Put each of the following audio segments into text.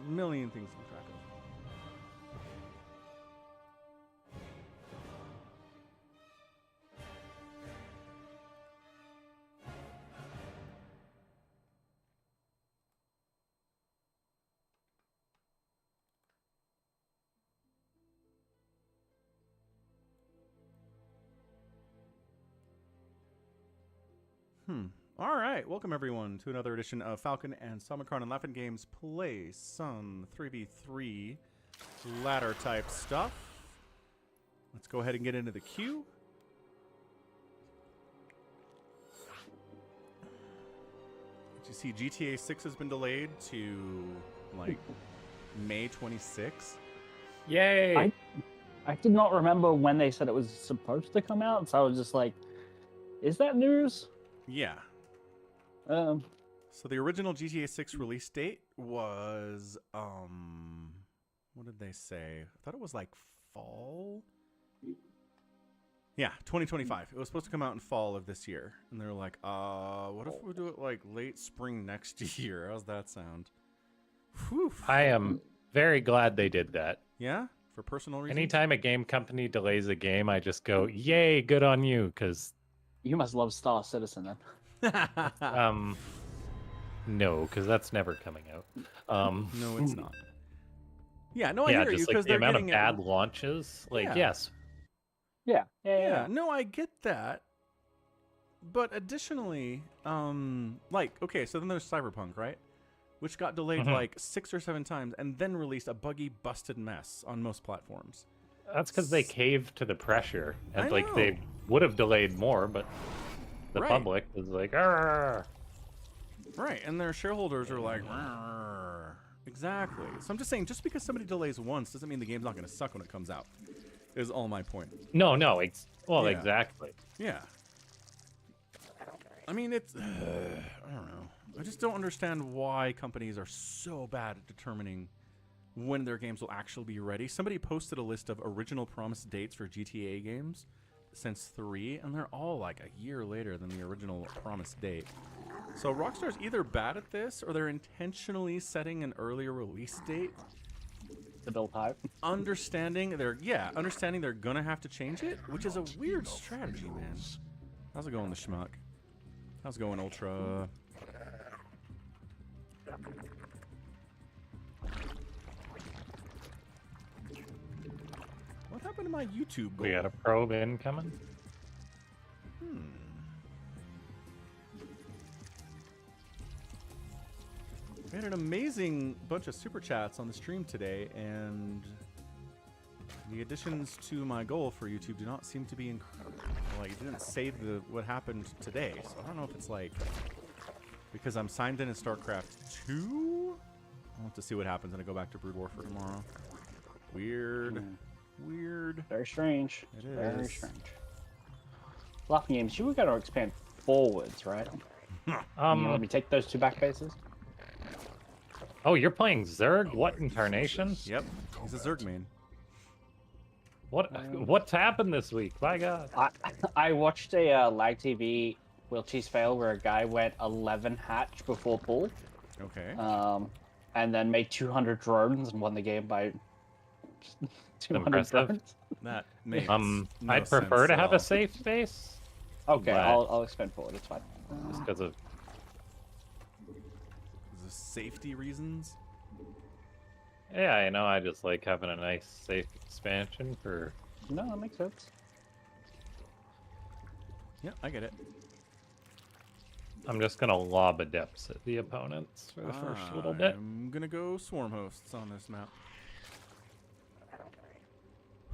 A million things to keep track of. All right, welcome everyone to another edition of Falcon and Somicron and Laughing Games play some 3v3 ladder type stuff. Let's go ahead and get into the queue. Did you see GTA 6 has been delayed to like May 26th? Yay! I did not remember when they said it was supposed to come out, so I was just like, is that news? Yeah. So the original GTA 6 release date was, what did they say? I thought it was like fall. Yeah, 2025. It was supposed to come out in fall of this year. And they're like, what if we do it like late spring next year? How's that sound? Whew. I am very glad they did that. Yeah? For personal reasons? Anytime a game company delays a game, I just go, yay, good on you, because... You must love Star Citizen then. No, because that's never coming out. No, it's not. Yeah, no, I yeah, hear you just because like the they're amount of getting bad launches. Like, Yeah. yes, Yeah. No, I get that. But additionally, okay, so then there's Cyberpunk, right? Which got delayed like 6 or 7 times and then released a buggy, busted mess on most platforms. that's because they caved to the pressure, and I like know. they would have delayed more, but the Right. public is like, "Arr." Right, and their shareholders are like, "Rrr." Exactly. So I'm just saying, just because somebody delays once doesn't mean the game's not going to suck when it comes out. Is all my point. No, well, Yeah. exactly. Yeah. I mean, it's, I don't know. I just don't understand why companies are so bad at determining when their games will actually be ready. Somebody posted a list of original promised dates for GTA games since 3, and they're all like a year later than the original promised date. So Rockstar's either bad at this, or they're intentionally setting an earlier release date, To build hype. understanding they're gonna have to change it, which is a weird strategy, man. How's it going, the schmuck? How's it going, Ultra? What happened to my YouTube goal? We got a probe incoming. We had an amazing bunch of super chats on the stream today, and the additions to my goal for YouTube do not seem to be incredible. Like, it didn't say what happened today, so I don't know if it's like because I'm signed in StarCraft 2. I'll have to see what happens when I go back to Brood Warfare tomorrow. Weird. Weird. Very strange. It Very is. strange. Laughing Games, you were going to expand forwards, right? You let me take those 2 back bases? Oh, you're playing Zerg? What incarnation? Yep, he's a Zerg main. What's happened this week? My God. I watched a Lag TV Will Cheese fail where a guy went 11 hatch before pull. Okay. And then made 200 drones and won the game by 200 Impressive. drones. That makes I'd no prefer sense to at have all. a safe space. Okay, But- I'll expand forward. It's fine. Just because of Is this safety reasons? yeah, I know. I just like having a nice safe expansion for. No, that makes sense. Yeah, I get it. I'm just gonna lob adepts at the opponents for the first little bit. I'm gonna go swarm hosts on this map.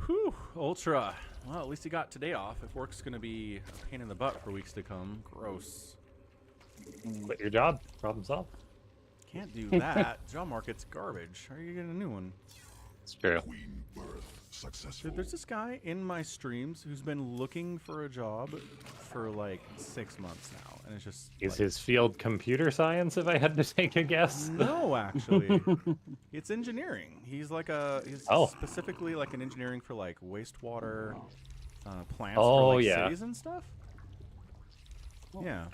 Whew, Ultra. Well, at least he got today off. If work's gonna be a pain in the butt for weeks to come, gross. Quit your job. Problem solved. Can't do that. Job market's garbage. How are you getting a new one? It's true. Queen birth successful. Dude, there's this guy in my streams who's been looking for a job for like 6 months now, and it's just Is like, his field computer science, if I had to take a guess? No, actually, it's engineering. He's like he's Oh. specifically like an engineering for like wastewater plants Oh, for like yeah. cities and stuff. Yeah,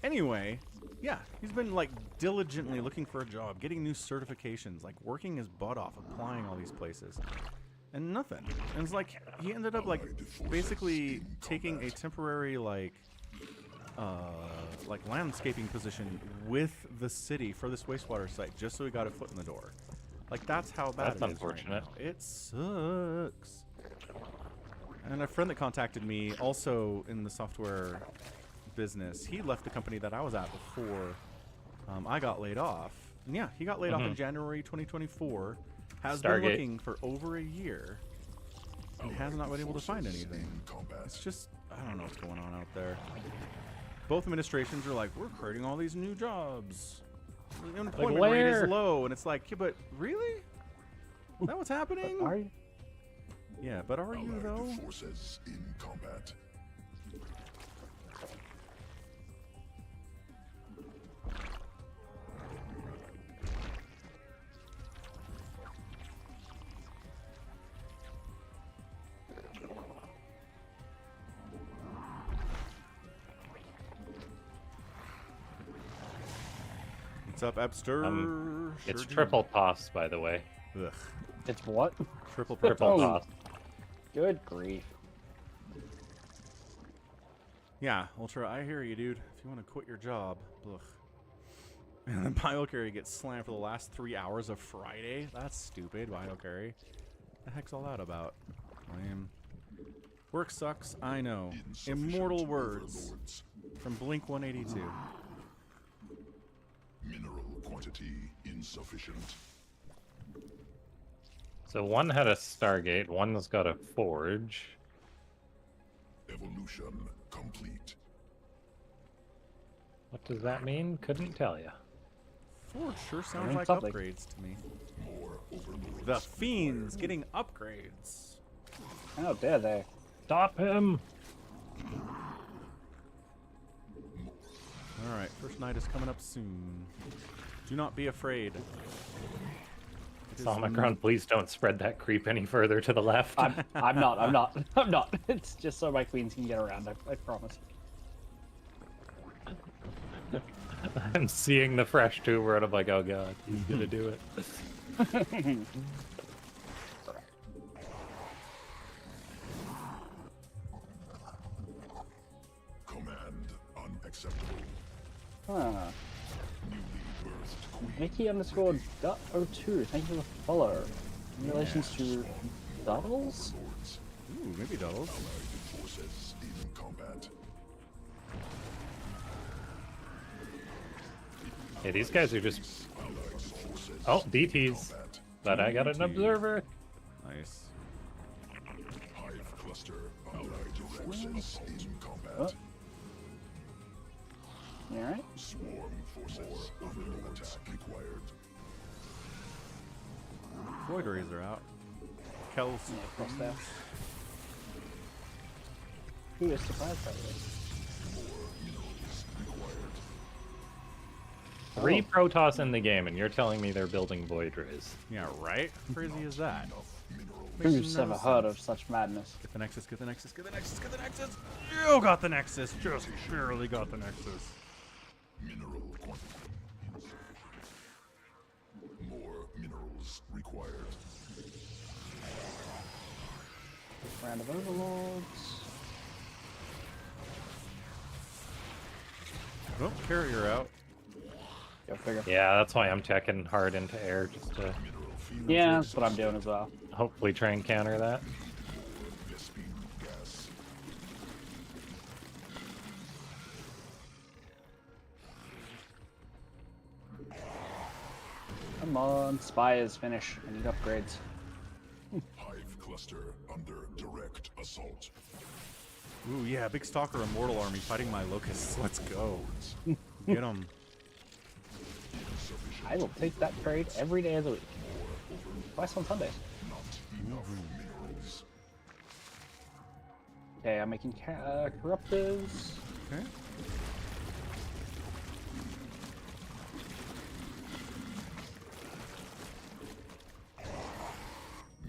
Anyway, yeah, he's been like diligently looking for a job, getting new certifications, like working his butt off, applying all these places, and nothing. And it's like he ended up like basically taking a temporary like landscaping position with the city for this wastewater site just so he got a foot in the door. Like that's how bad That's it is unfortunate. right now. It sucks. And a friend that contacted me, also in the software business, he left the company that I was at before I got laid off. And yeah, he got laid off in January 2024. Has been Stargate. looking for over a year and has not been able to find anything. It's just, I don't know what's going on out there. Both administrations are like, we're creating all these new jobs. The unemployment rate is low, and it's like, yeah, but really? Is that what's happening? Are you? Yeah, but are you though? Forces in combat. What's up, Epster? It's Sure do. triple toss, by the way. Ugh. It's what? Triple Triple Oh. toss. Good grief. Yeah, Ultra, I hear you, dude. If you want to quit your job, ugh. And then BioCarry gets slammed for the last 3 hours of Friday. That's stupid, BioCarry. The heck's all that about? Lame. Work sucks, I know. Immortal words from Blink 182. Mineral quantity insufficient. So one had a Stargate, one's got a forge. Evolution complete. What does that mean? Couldn't tell you. Forge sure sounds Means like something. upgrades to me. More overlords. The Fiends getting upgrades. How dare they? Stop him! Alright, first night is coming up soon. Do not be afraid. It is Somicron, please don't spread that creep any further to the left. I'm not. I'm not. I'm not. It's just so my queens can get around. I promise. I'm seeing the fresh tuber and I'm like, oh god, he's gonna do it. Command unacceptable. Huh. Newly birthed queen. Mickey underscore .02. Thank you for the follow. In relations to doubles? Lords. Ooh, maybe doubles. Allied forces in combat. Hey, these guys are just... Allied forces Oh, in DTs. combat. But I got an observer. Nice. Hive cluster. Allied forces in combat. Oh. You alright? Swarm forces under attack required. Void Razor out. Kells. Yeah, cross there. Who is surprised by this? More minerals required. 3 Protoss in the game, and you're telling me they're building Void Rays. Yeah, right? How crazy is that? Mineral Makes Who's no ever heard sense. of such madness? Get the Nexus, get the Nexus, get the Nexus, get the Nexus! You got the Nexus! Just barely got the Nexus. mineral quantity insufficient. More minerals required. Round of overlords. Oh, carrier out. Go figure. Yeah, that's why I'm checking hard into air, just to Mineral field. Yeah, that's what I'm doing as well. hopefully try and counter that. Vespine gas. Come on, Spires, finish. I need upgrades. Hive cluster under direct assault. Ooh, yeah, big Stalker Immortal army fighting my Locusts. Let's go. Get them. Insufficient. I will take that trade every day of the week. Twice on Sundays. Not enough minerals. Okay, I'm making corruptors. Okay.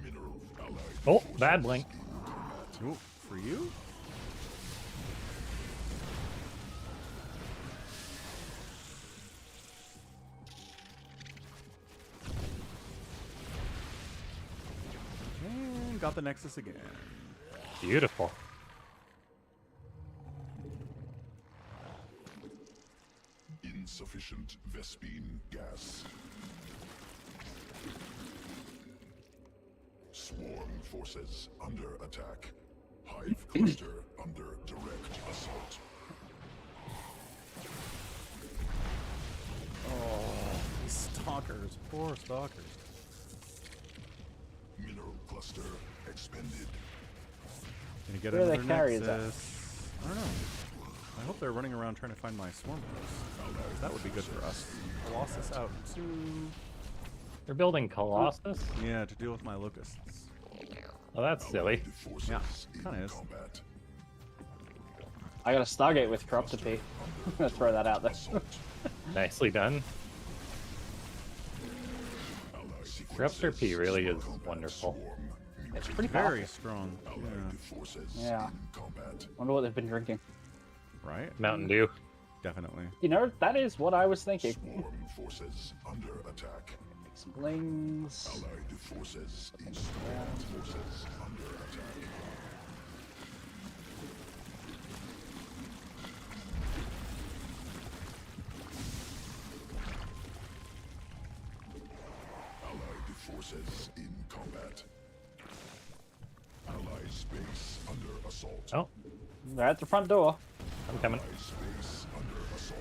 Mineral allied. Oh, bad blink. Ooh, for you? got the Nexus again. Beautiful. Insufficient Vespine gas. Swarm forces under attack. Hive cluster under direct assault. Oh, these stalkers. Poor stalkers. Mineral cluster expended. Gonna get Where are the another carriers Nexus. I don't know. I hope they're running around trying to find my swarm hosts. That would be good for us. Colossus out too. They're building Colossus? Yeah, to deal with my locusts. Oh, that's silly. Allied forces Yeah, in kinda is. combat. I got a Stargate with Corruptopy. I'm gonna throw that out there. Nicely done. Allied Corruptor P forces really in is combat wonderful. swarm. It's pretty Very powerful. strong. Allied Yeah. forces Yeah. in combat. Wonder what they've been drinking. Right? Mountain Dew. Definitely. You know, that is what I was thinking. Swarm forces under attack. Some blings. Allied forces in swarm forces under attack. Allied forces in combat. Allied space under assault. Oh, They're at the front door. I'm coming. Allied space under assault.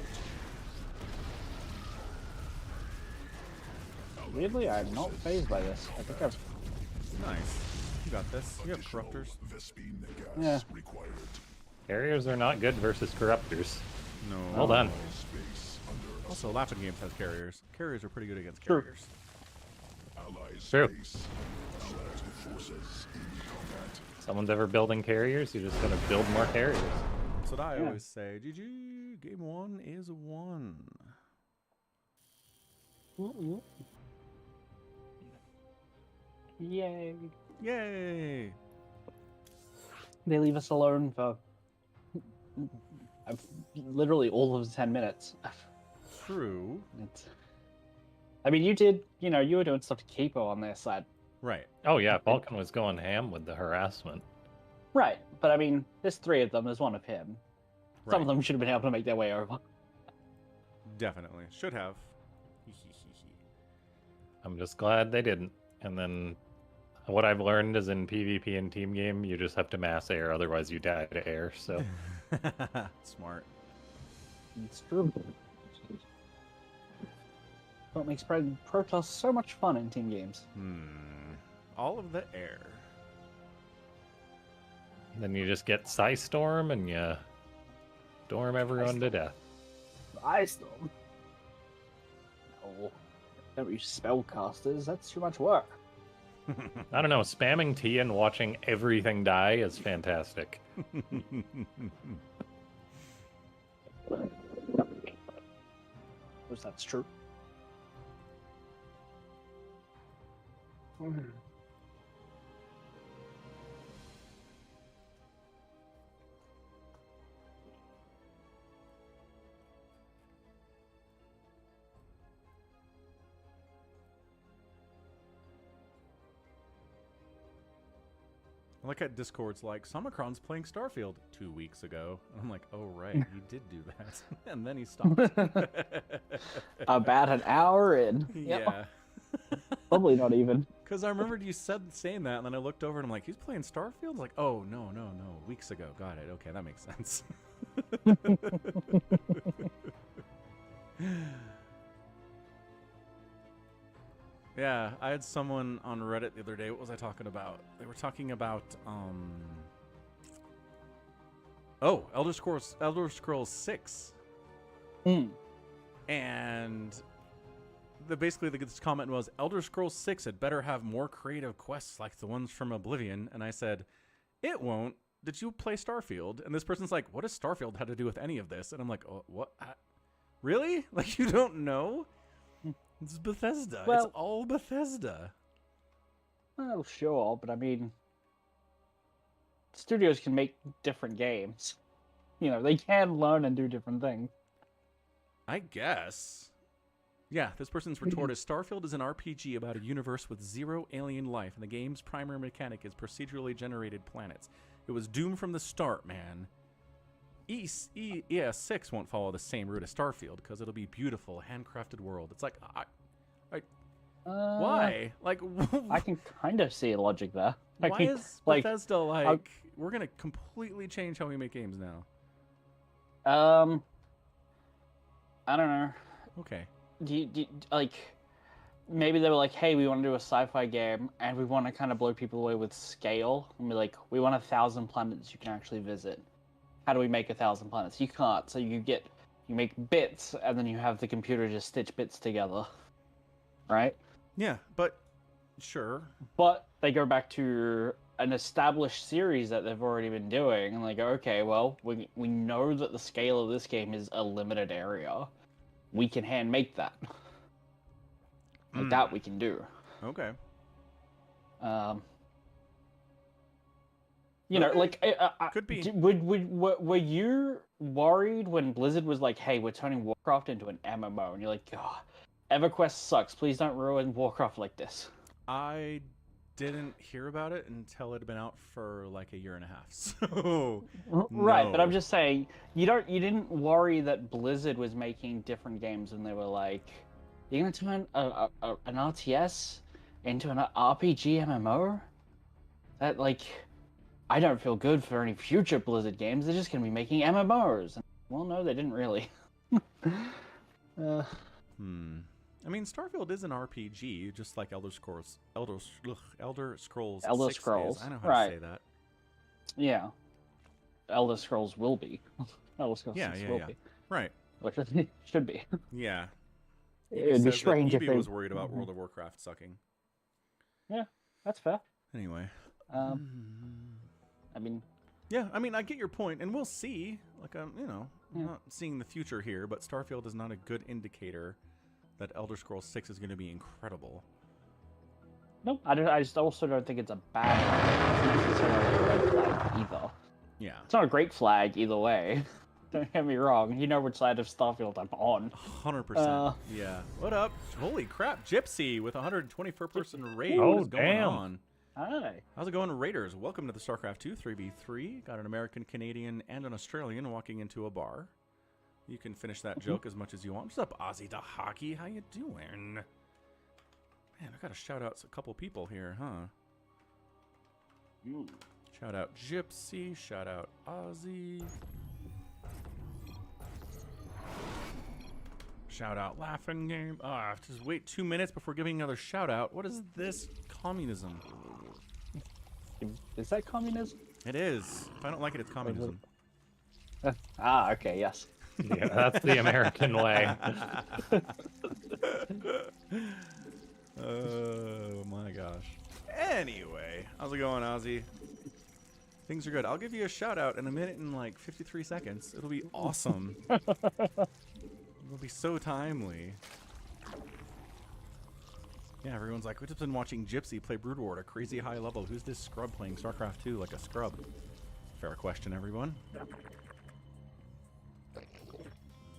Allied Weirdly, I'm not forces phased by this. I think I've... Nice. You got this. You have additional corruptors. Vespine gas Yeah. required. Carriers are not good versus Corruptors. No. Well done. Space under Also, Laughing Games has carriers. Carriers are pretty good against True. carriers. Allied True. space. Allied forces in combat. Someone's ever building carriers, you're just gonna build more carriers. That's what I Yeah. always say. GG. Game 1 is won. Yay. Yay. They leave us alone for I've literally all of the 10 minutes. True. It's... I mean, you did, you know, you were doing stuff to Keepo on their side. Right. Oh yeah, Vulcan was going ham with the harassment. Right, but I mean, there's 3 of them, there's 1 of him. Some of Right. them should have been able to make their way over. Definitely. Should have. I'm just glad they didn't. And then what I've learned is in PvP and team game, you just have to mass air, otherwise you die to air. So Smart. It's true. What makes Protoss so much fun in team games? All of the air. then you just get Psystorm and you storm everyone to death. Ice them. No. Don't use spellcasters, that's too much work. I don't know, spamming T and watching everything die is fantastic. Because that's true. I like at Discord's like, Somicron's playing Starfield 2 weeks ago. And I'm like, oh, right, he did do that. And then he stopped. About an hour in. Yep. Yeah. Probably not even. Because I remembered you saying that, and then I looked over and I'm like, he's playing Starfield? I was like, oh, no, weeks ago. Got it. Okay, that makes sense. Yeah, I had someone on Reddit the other day. What was I talking about? They were talking about Elder Scrolls 6. And basically this comment was, Elder Scrolls 6 had better have more creative quests like the ones from Oblivion. And I said, it won't. Did you play Starfield? And this person's like, what does Starfield have to do with any of this? And I'm like, oh, what? Really? Like, you don't know? It's Bethesda. Well- It's all Bethesda. Well, sure, but I mean, studios can make different games. You know, they can learn and do different things. I guess. Yeah, this person's retort is Starfield is an RPG about a universe with zero alien life, and the game's primary mechanic is procedurally generated planets. It was doomed from the start, man. ES6 won't follow the same route as Starfield because it'll be beautiful, handcrafted world. It's like, why? Like, I can kind of see a logic there. why is Bethesda like, we're gonna completely change how we make games now? I don't know. Okay. Like, maybe they were like, hey, we want to do a sci-fi game, and we want to kind of blow people away with scale. And be like, we want 1,000 planets you can actually visit. How do we make 1,000 planets? You can't. So you make bits, and then you have the computer just stitch bits together. Right? Yeah, but sure. But they go back to an established series that they've already been doing, and they go, okay, well, we know that the scale of this game is a limited area. We can hand make that. Like that we can do. Okay. You know, like could be. Were you worried when Blizzard was like, "Hey, we're turning Warcraft into an MMO," and you're like, "God, EverQuest sucks. Please don't ruin Warcraft like this." I didn't hear about it until it had been out for like a year and a half. So right, no. but I'm just saying you didn't worry that Blizzard was making different games and they were like, "You're gonna turn an RTS into an RPG MMO?" That like. I don't feel good for any future Blizzard games. They're just going to be making MMOs. Well, no, they didn't really. I mean, Starfield is an RPG, just like Elder Scrolls. Elder Scrolls. Elder 6 Scrolls. Is. I know how right. to say that. Yeah. Elder Scrolls will be. Elder Scrolls 6 will be. Right. Which it should be. Yeah. It would be strange if they was worried about World of Warcraft sucking. Yeah, that's fair. Anyway. I mean, yeah, I mean, I get your point, and we'll see. Like, you know, I'm not seeing the future here, but Starfield is not a good indicator that Elder Scrolls 6 is going to be incredible. No, I just also don't think it's a bad it's necessarily a red flag either. Yeah. It's not a great flag either way. Don't get me wrong. You know which side of Starfield I'm on. 100%. Yeah. What up? Holy crap, Gypsy with 124 person raid. Oh, what is going damn. on? Hi. How's it going, Raiders? Welcome to the StarCraft 2 3v3. Got an American, Canadian, and an Australian walking into a bar. You can finish that joke as much as you want. What's up, Ozzy the Hockey? How you doing? Man, I gotta shout out a couple people here, huh? Shout out Gypsy. Shout out Ozzy. Shout out Laughing Game. Just wait 2 minutes before giving another shout out. What is this? Communism. Is that communism? It is. If I don't like it, it's communism. Okay, yes. Yeah, that's the American way. Oh my gosh. Anyway, how's it going, Ozzy? Things are good. I'll give you a shout out in a minute and like 53 seconds. It'll be awesome. It'll be so timely. Yeah, everyone's like, we've just been watching Gypsy play Brood War at a crazy high level. Who's this scrub playing StarCraft 2 like a scrub? Fair question, everyone.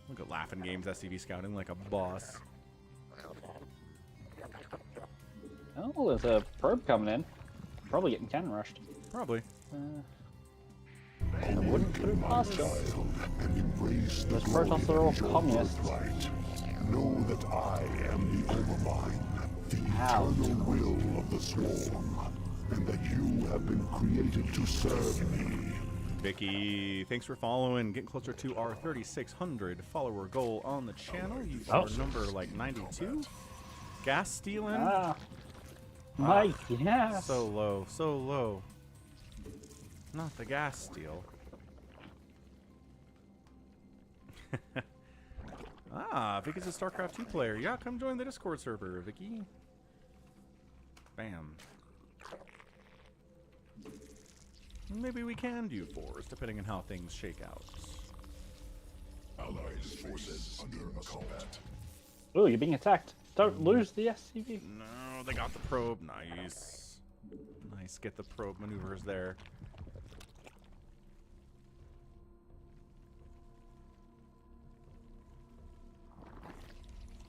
Look at Laughing Games SCV scouting like a boss. Oh, there's a probe coming in. Probably getting cannon rushed. Probably. I wouldn't put it past them. Those Protoss are all communists. Know that I am the Overmind, the eternal will of the Swarm, and that you have been created to serve me. Vicky, thanks for following. Getting closer to our 3,600 follower goal on the channel. You are number like 92. Gas stealing. Mike, yes. So low, so low. Not the gas steal. Vicky's a StarCraft 2 player. Yeah, come join the Discord server, Vicky. Bam. Maybe we can do 4s, depending on how things shake out. Allies forces under combat. Oh, you're being attacked. Don't lose the SCV. No, they got the probe. Nice. Nice, get the probe maneuvers there.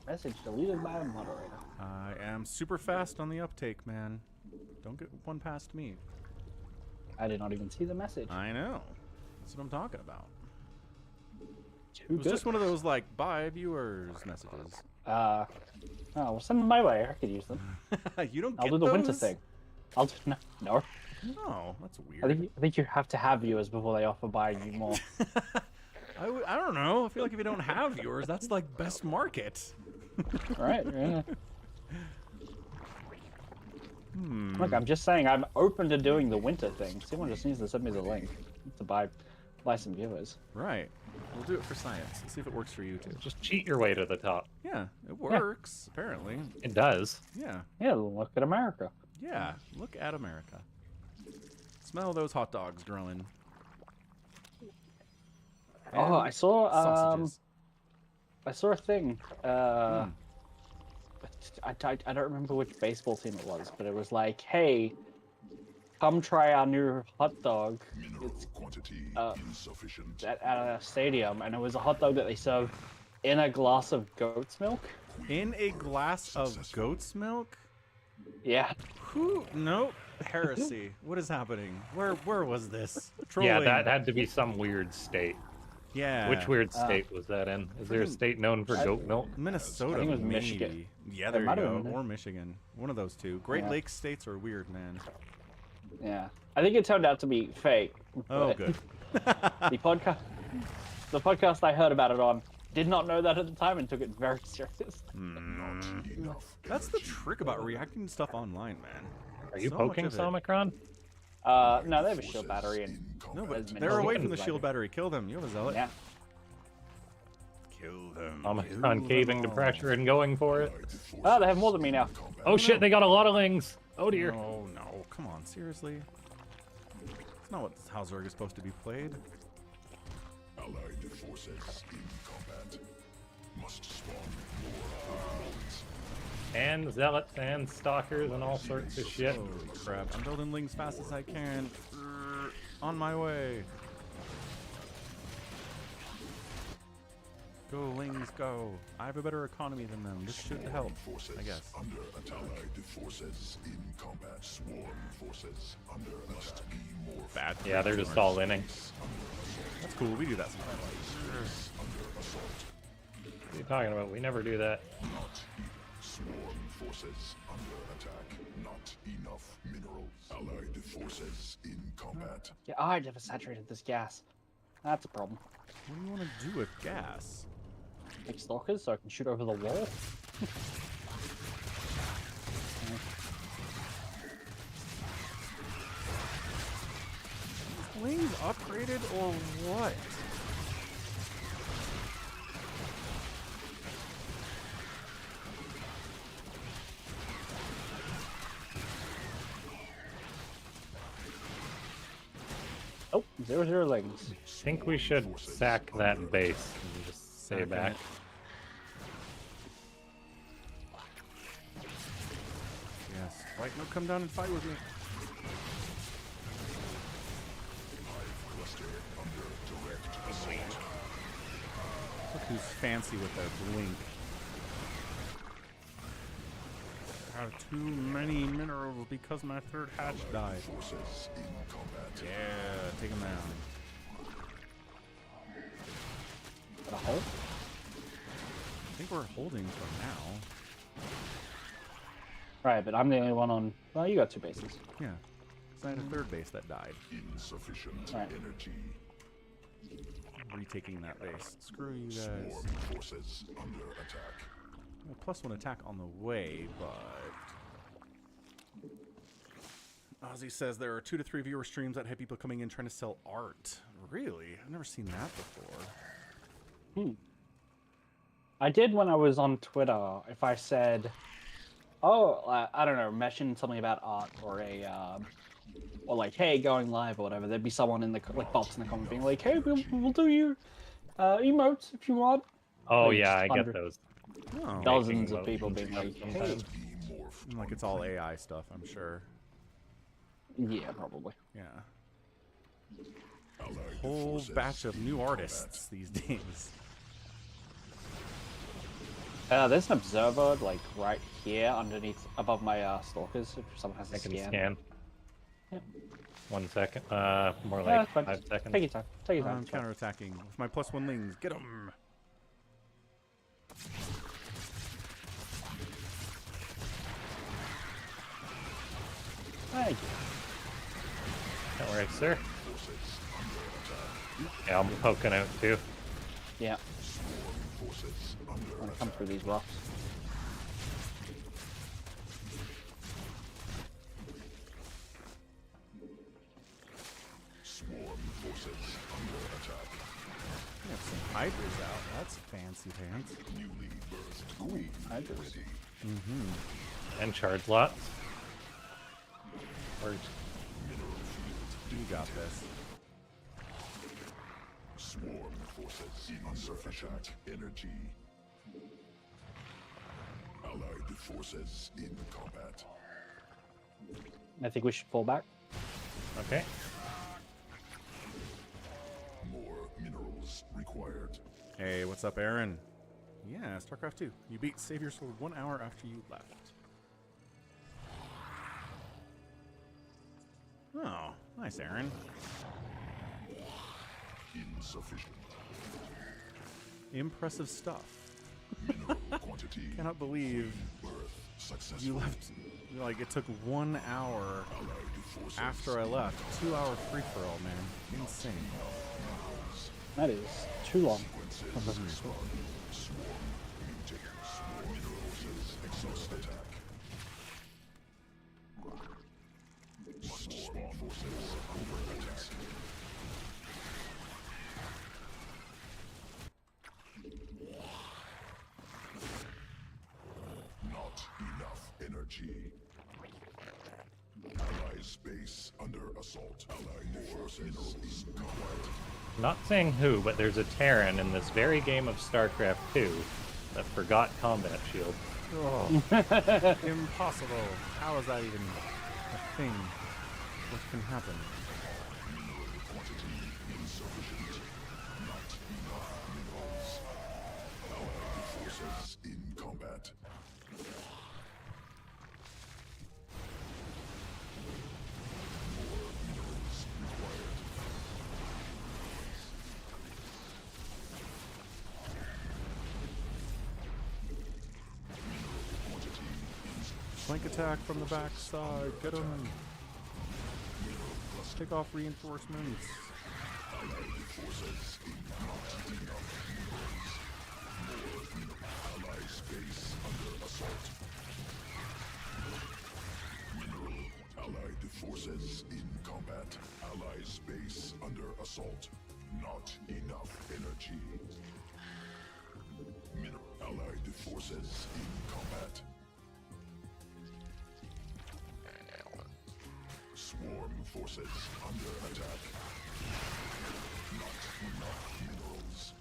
Message deleted by a moderator. I am super fast on the uptake, man. Don't get one past me. I did not even see the message. I know. That's what I'm talking about. Too It was good. just one of those, like, bye viewers messages. Oh, well, send them my way. I could use them. You don't I'll get do the winter those? thing. I'll do no. No, that's weird. I think you have to have viewers before they offer buying you more. I don't know. I feel like if you don't have viewers, that's like best market. Right? Yeah. Look, Hmm. I'm just saying I'm open to doing the winter thing. Someone just needs to send me the link to buy some viewers. Right. We'll do it for science. Let's see if it works for you too. Just cheat your way to the top. Yeah, it works, apparently. It does. Yeah. Yeah, look at America. Yeah. Look at America. Smell those hot dogs growing. Oh, I saw sausages. I saw a thing. I don't remember which baseball team it was, but it was like, hey, come try our new hot dog. Mineral It's quantity insufficient. at a stadium, and it was a hot dog that they serve in a glass of goat's milk. In a glass of goat's milk? Yeah. Who? Nope. Heresy. What is happening? Where was this? Trolling. Yeah, that had to be some weird state. Yeah. Which weird state was that in? Is there a state known for goat milk? Minnesota, I think it was maybe. Michigan. Yeah, It there you might have go. been. Or Michigan. One of those two. Great Yeah. Lakes states are weird, man. Yeah. I think it turned out to be fake. Oh, but good. the podcast I heard about it on did not know that at the time and took it very seriously. Enough. That's the trick about reacting to stuff online, man. Are you So much poking of it. Somicron? No, they have a shield battery and No, but As many they're away as from the I shield do. battery. Kill them. You have a zealot. yeah. Kill them. Somicron caving to pressure and going for it. Oh, they have more than me now. Oh shit, they got a lot of lings. Oh dear. No, no. Come on, seriously? It's not how Zerg is supposed to be played. Allied forces in combat must spawn more overlords. And zealots and stalkers and all sorts of shit. Holy crap. I'm building lings as fast as I can. On my way. Go, lings, go. I have a better economy than them. This should help, Forces I guess. under attack. Allied forces in combat. Swarm forces under must be more Bad. Yeah, they're just all inning. That's cool. We do that sometimes. under assault. What are you talking about? We never do that. Not swarm forces under attack. Not enough minerals. Allied forces in combat. Yeah, I never saturated this gas. That's a problem. What do you want to do with gas? Make stalkers so I can shoot over the wall. Lings upgraded or what? Oh, 0 legs. I think we should sack that base and just stay Sack back. it. Yes. Like, no, come down and fight with me. Cluster under direct assault. Look who's fancy with their blink. I have too many minerals because my third hatch died. Forces in combat. Yeah, take him down. Got a hole? I think we're holding for now. Right, but I'm the only one on. Well, you got 2 bases. Yeah. Because I had a third base that died. Insufficient Right. energy. Retaking that base. Screw you guys. Swarm forces under attack. Well, +1 attack on the way, but... Ozzy says there are 2 to 3 viewer streams that have people coming in trying to sell art. Really? I've never seen that before. I did when I was on Twitter. If I said, "Oh, I don't know," mentioned something about art or or like, "Hey, going live" or whatever, there'd be someone in the like bots in the comment being like, "Hey, we'll do you emotes if you want." Oh Like, yeah, I get 100 those. Oh, Dozens Making of people being like, motions "Hey." sometimes. Be morphed. like it's all AI stuff, I'm sure. Yeah, probably. Yeah. Allied Whole forces batch of in new combat. artists these days. There's an observer like right here underneath, above my stalkers. If someone has a I can scan. scan. Yep. 1 second. More Yeah, like that's fine. 5 seconds. Take your time. Take your time. I'm it's fine. counterattacking with my +1 lings. Get them. Thank you. Don't worry, sir. Yeah, I'm poking out too. Yeah. I'm gonna come through these rocks. Swarm forces under attack. We have some hydras out. That's fancy pants. Newly birthed queen Hydras. ready. And charge lots. Or You got this. Swarm forces insufficient energy. Allied forces in combat. I think we should fall back. okay. More minerals required. Hey, what's up, Aaron? Yeah, StarCraft 2. You beat Savior Sword 1 hour after you left. Oh, nice, Aaron. Insufficient. Impressive stuff. Mineral quantity. Cannot believe Birth successful. you left. Like, it took 1 hour Allied forces after I left. 2 hour free for all, man. Insane. That is too long. Swarm mutate. Swarm minerals exhaust attack. Swarm forces over attack. Not enough energy. Allies base under assault. Allied forces in combat. Not saying who, but there's a Terran in this very game of StarCraft 2 that forgot combat shield. Oh, impossible. How is that even a thing? What can happen? Mineral quantity insufficient. Not enough minerals. Allied forces in combat. More minerals required. Mineral quantity insufficient. Flank attack from the backside. Get him. Mineral cluster. Take off reinforcements. Allied forces in not enough minerals. More mineral. Allies base under assault. Mineral. Allied forces in combat. Allies base under assault. Not enough energy. Mineral. Allied forces in combat. Swarm forces under attack. Not enough minerals.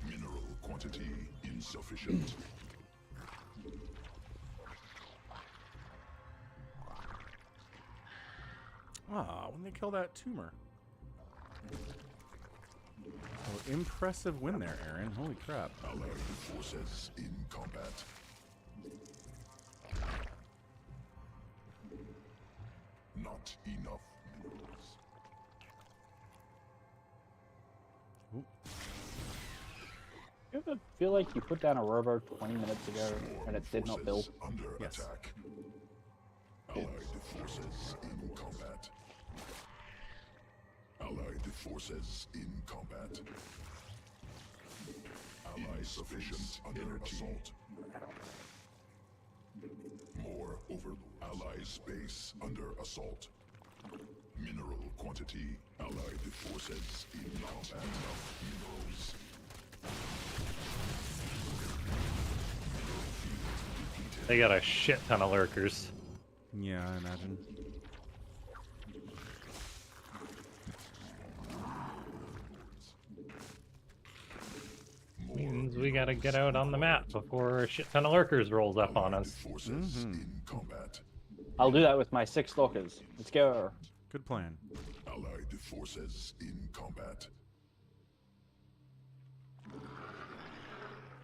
Mineral quantity insufficient. Ah, when they kill that tumor. Oh, impressive win there, Aaron. Holy crap. Allied forces in combat. Not enough minerals. Ooh. You ever feel like you put down a robo 20 minutes ago and it did not build? Forces under Yes. attack. Allied forces in combat. Allied forces in combat. Allies sufficient under assault. More over. Allies base under assault. Mineral quantity. Allied forces in combat. Enough minerals. Mineral field depleted. They got a shit ton of lurkers. Yeah, I imagine. Means we gotta get out on the map before a shit ton of lurkers rolls up on Allied us. forces in combat. I'll do that with my 6 stalkers. Let's go. Good plan. Allied The forces in combat.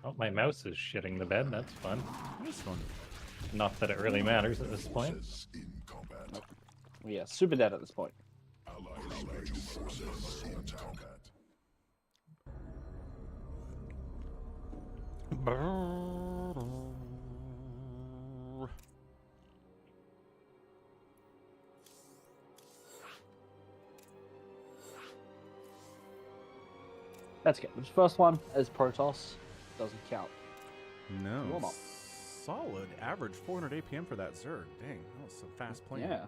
Oh, my mouse is shitting the bed. That's fun. This one. Not that it really matters at this point. Forces in combat. Yeah, super dead at this point. Allied forces in combat. That's good. The first one is Protoss. Doesn't count. No. Warm up. Solid average 400 APM for that Zerg. Dang, that was some fast playing. Yeah.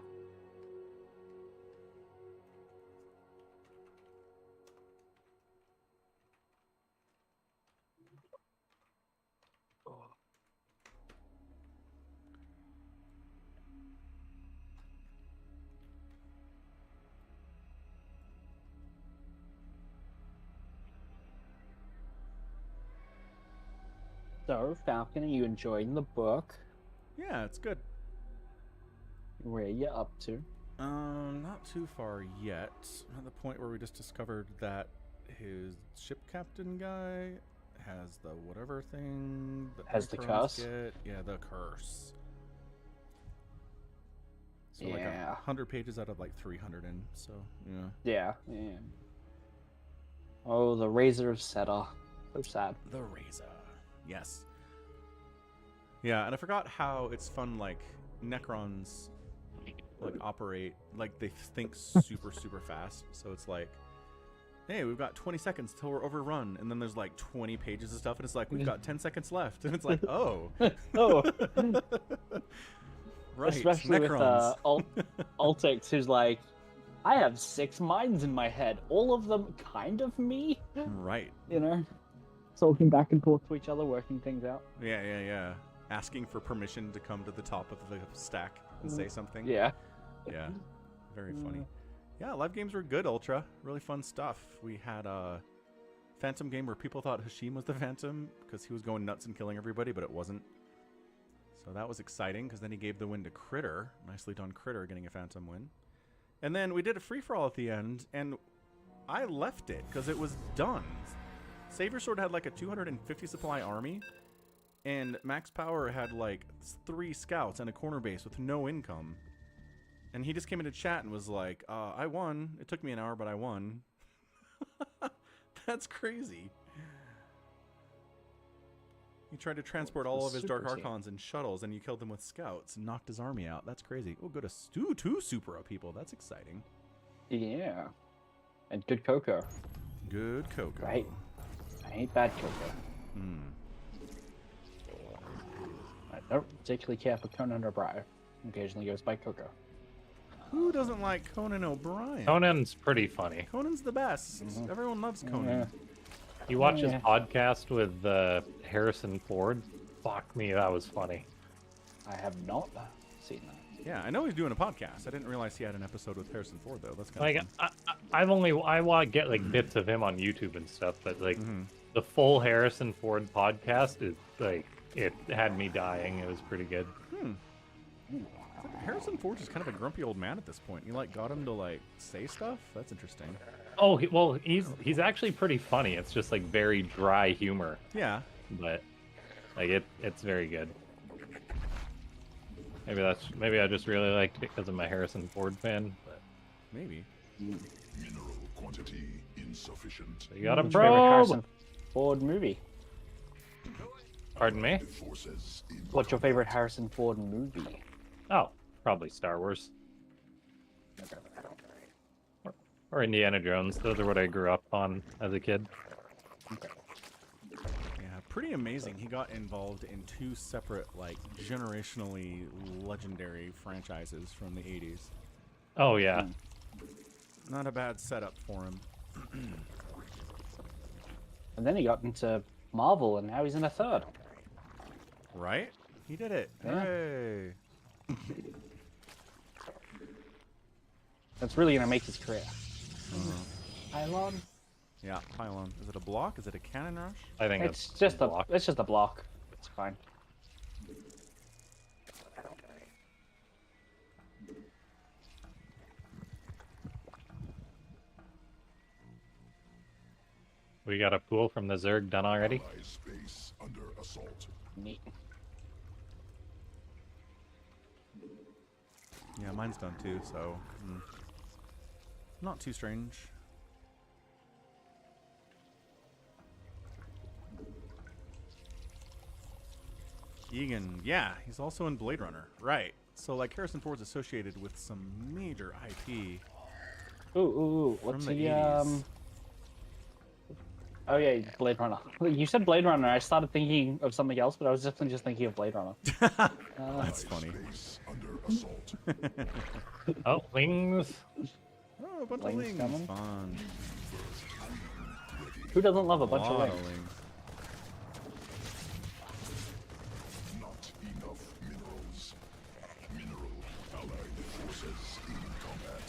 So, Falcon, are you enjoying the book? Yeah, it's good. Where are you up to? Not too far yet. At the point where we just discovered that his ship captain guy has the whatever thing that Has the Necrons curse? get. Yeah, the curse. So like Yeah. 100 pages out of like 300 in. So yeah. Yeah. Yeah. Oh, the Razor of Seta. So sad. The Razor. Yes. Yeah, and I forgot how it's fun, like, Necrons, like, operate, like, they think super, super fast. So it's like, hey, we've got 20 seconds till we're overrun. And then there's, like, 20 pages of stuff, and it's like, we've got 10 seconds left. And it's like, oh. Oh. Right, Especially Necrons. with Altix, who's like, I have 6 minds in my head. All of them kind of me. Right. You know? Talking back and forth to each other, working things out. Yeah. Asking for permission to come to the top of the stack and say something. Yeah. Yeah. Very funny. Yeah, live games were good, Ultra. Really fun stuff. We had a Phantom game where people thought Hashim was the Phantom because he was going nuts and killing everybody, but it wasn't. So that was exciting because then he gave the win to Critter. Nicely done, Critter, getting a Phantom win. And then we did a free-for-all at the end, and I left it because it was done. Savior Sword had like a 250 supply army, and Max Power had like 3 scouts and a corner base with no income. And he just came into chat and was like, I won. It took me an hour, but I won. That's crazy. He tried to transport all of his Dark Super team. Archons in shuttles, and you killed them with scouts and knocked his army out. That's crazy. Oh, go to 2 Supra people. That's exciting. Yeah. And good cocoa. Good Coco. Right. I hate bad cocoa. Hmm. I don't particularly care for Conan O'Brien. Occasionally goes by Coco. Who doesn't like Conan O'Brien? Conan's pretty funny. Conan's the best. Everyone loves Conan. Yeah. You watch his Yeah. podcast with Harrison Ford? Fuck me, that was funny. I have not seen that. Yeah, I know he's doing a podcast. I didn't realize he had an episode with Harrison Ford though. That's kind Like, of fun. I want to get like bits of him on YouTube and stuff, but like the full Harrison Ford podcast is like it had me dying. It was pretty good. Harrison Ford's just kind of a grumpy old man at this point. You like got him to like say stuff. That's interesting. Oh, he's actually pretty funny. It's just like very dry humor, Yeah. but like it's very good. Maybe I just really liked it because I'm a Harrison Ford fan. But Maybe. Mineral quantity insufficient. you got a What's your favorite probe. Harrison Ford movie? Pardon me? Forces in What's your favorite Harrison Ford movie? Oh, probably Star Wars or Indiana Jones. Those are what I grew up on as a kid. Yeah, pretty amazing. He got involved in 2 separate, like, generationally legendary franchises from the 80s. Oh yeah. Not a bad setup for him. And then he got into Marvel, and now he's in a third. Right? He did it. Yeah. Hey. That's really gonna make his career. Pylon? Yeah, pylon. Is it a block? Is it a cannon rush? I think It's just a block. it's just a block. It's fine. We got a pool from the Zerg done already. Ally space under assault. Neat. Yeah, mine's done too, so not too strange. Egan, yeah, he's also in Blade Runner, right? So like Harrison Ford's associated with some major IP. Ooh, what's From the the 80s. Oh yeah, Blade Runner. You said Blade Runner. I started thinking of something else, but I was definitely just thinking of Blade Runner. That's funny. Space under assault. Oh, wings. Oh, a bunch Lings of lings. coming. Fun. Who doesn't love a A bunch of lot lings? lings. Not enough minerals. Mineral allied forces in combat.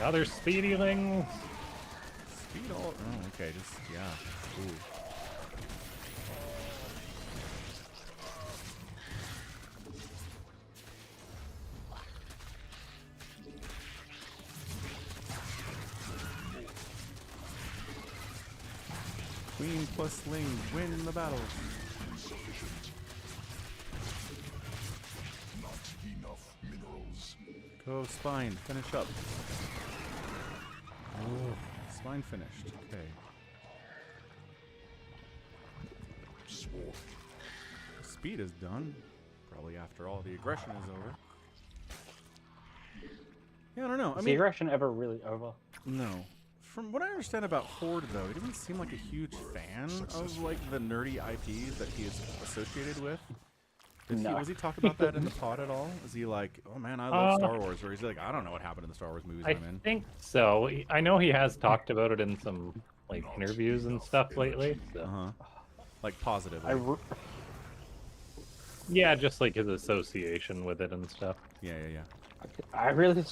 Another speedy ling. Speed all. Oh, okay. Just yeah. Ooh. Queen plus Ling win the battle. Insufficient. Not enough minerals. Go Spine, finish up. Oh, Spine finished. Okay. Swarm. Speed is done. Probably after all the aggression is over. Yeah, I don't know. I Is the mean, aggression ever really over? no. From what I understand about Horde, though, he doesn't seem like a huge fan of like the nerdy IPs that he is associated with. No. Was he talk about that in the pod at all? Is he like, oh man, I love Star Wars, or is he like, I don't know what happened in the Star Wars movies I I'm in? think so. I know he has talked about it in some like interviews and stuff lately. So. Like positively. Yeah, just like his association with it and stuff. Yeah. I really.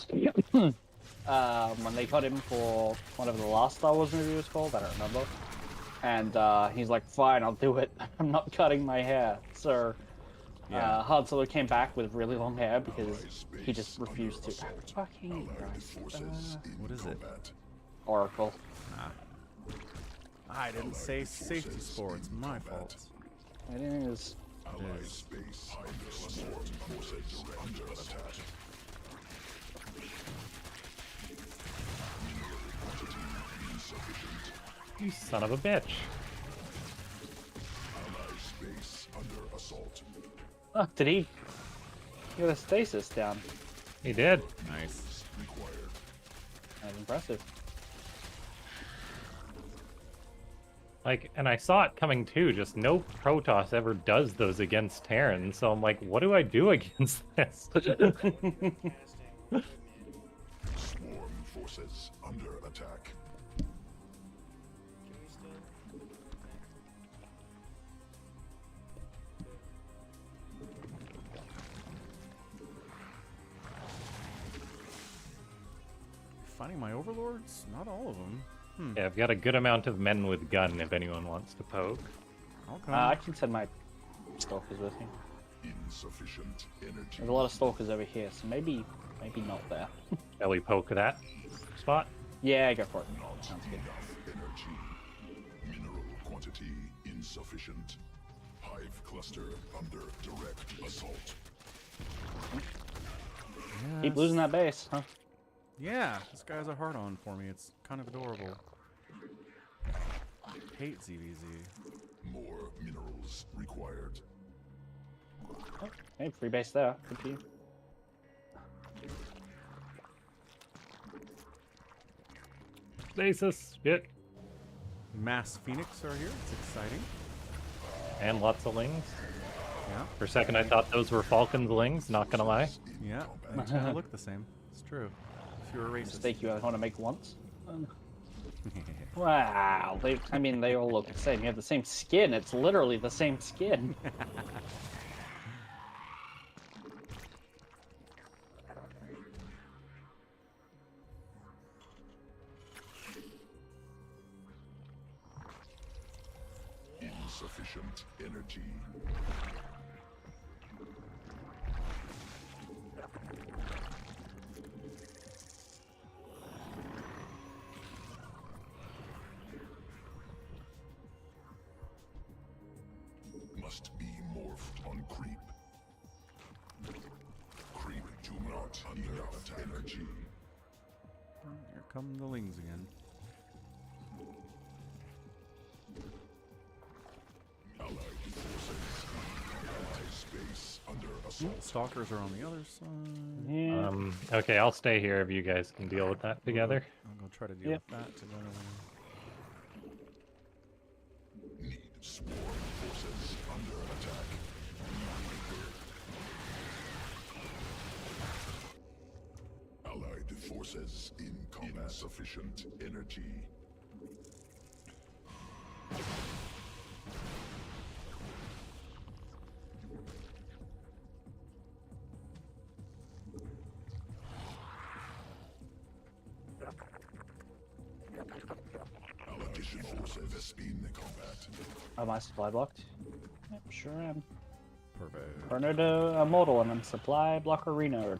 When they cut him for whatever the last Star Wars movie was called, I don't remember. And he's like, "Fine, I'll do it. I'm not cutting my hair." So, Yeah. Han Solo came back with really long hair because he just refused to. Fucking Allied Christ. forces in What is it? combat. Oracle. I didn't say safety score. It's my fault. It is. Allied space under assault. Forces under attack. Mineral quantity insufficient. You son of a bitch. Allied space under assault. Oh, did he get a stasis down? He did. Nice. Required. That's impressive. Like, and I saw it coming too, just no Protoss ever does those against Terran, so I'm like, what do I do against this? Swarm forces under attack. Finding my overlords? Not all of them. Yeah, I've got a good amount of men with gun if anyone wants to poke. How come? I can send my stalkers with me. Insufficient energy. There's a lot of stalkers over here, so maybe not there. Shall we poke that spot? Yeah, go for it. Sounds good. Enough energy. Mineral quantity insufficient. Hive cluster under direct assault. Keep losing that base, huh? Yeah, this guy's a hard-on for me. It's kind of adorable. I hate ZVZ. More minerals required. Oh, hey, free base there. Good for you. Stasis, shit. Mass Phoenix are here. It's exciting. And lots of lings. Yeah, For a second I thought those were Falcon's lings, not gonna lie. yeah. They kind of look the same. It's true. If you're a racist. Mistake you want to make once. Wow, they all look the same. You have the same skin. It's literally the same skin. Insufficient energy. must be morphed on creep. Creep do not enough energy. Here come the lings again. Allied forces. Allied space under assault. Stalkers are on the other side. Yeah. Okay, I'll stay here if you guys can deal with that together. I'll go try to deal Yep. with that together. Need swarm forces under attack. Allied forces in combat. Insufficient energy. Allied forces in combat. Am I supply blocked? Yep, sure am. Perfect. Tornado immortal and I'm supply block arena.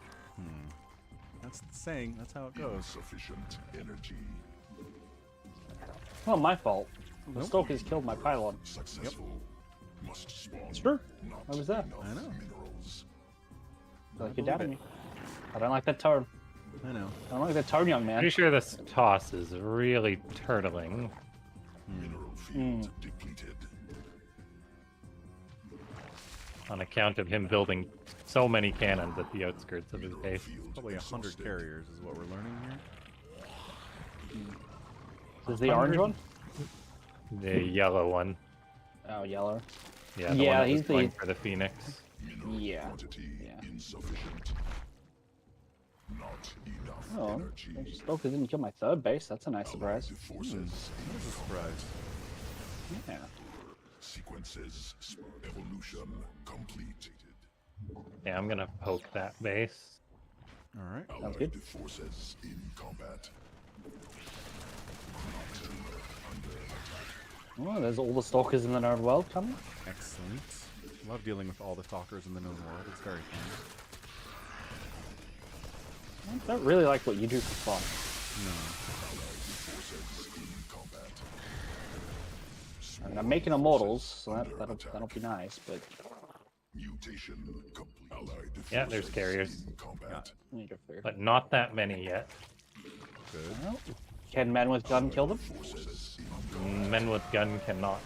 That's the saying. That's how it goes. Insufficient energy. Not my fault. The Nope. stalkers killed my pylon. Successful. Must spawn. It's true. Not Why was that? enough I know. minerals. Like believe you're doubting it. me. I don't like that tone. I know. I don't like that tone, young man. Pretty sure this toss is really turtling. Mineral field depleted. On account of him building so many cannons at the outskirts of his Mineral base. field Probably 100 exhausted. carriers is what we're learning here. Is the orange one? The yellow one. Oh, yellow. Yeah, the Yeah, one that he's was going the- for the Phoenix. Mineral Yeah. quantity Yeah. insufficient. Not enough Oh, energy. the stalkers didn't kill my third base. That's a nice surprise. Allied forces That was a surprise. Yeah. sequences evolution complete. Yeah, I'm gonna poke that base. All right. Sounds good. Allied forces in combat. Oh, there's all the stalkers in the known world coming. Excellent. Love dealing with all the stalkers in the known world. It's very fun. I don't really like what you do for fun. Forces in combat. I mean, I'm making immortals, so that'll be nice, but Mutation complete. Allied Yeah, there's forces carriers. in combat. I need to figure. But not that many yet. Good. Well, can men with gun kill them? Forces in Men with gun cannot.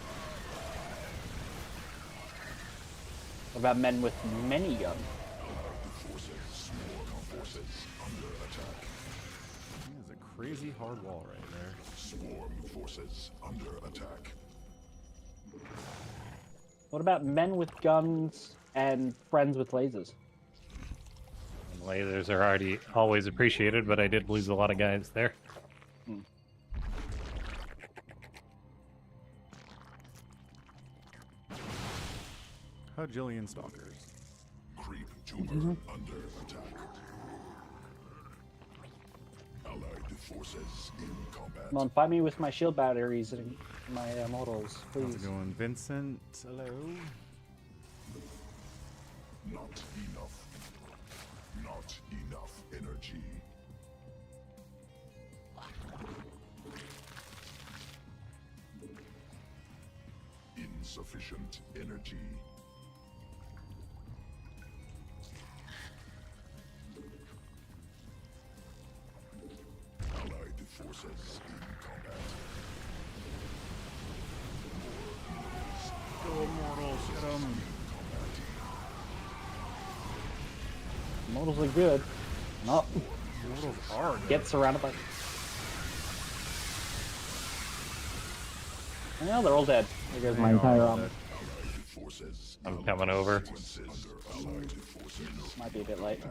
What about men with many gun? forces. Swarm forces under attack. That is a crazy hard wall right there. Swarm forces under attack. What about men with guns and friends with lasers? And lasers are already always appreciated, but I did lose a lot of guys there. Hajillion stalkers. Creep tumor under attack. Allied forces in combat. Come on, fight me with my shield batteries and my immortals, How's please. it going, Vincent? Hello. Not enough. Not enough energy. Insufficient energy. Allied forces in combat. Go immortals, get 'em. Immortals are good. No, Immortals are good. get surrounded by. Well, they're all dead. There goes my They entire are army. dead. Allied forces I'm coming over. sequences under allied forces. Might be a bit late.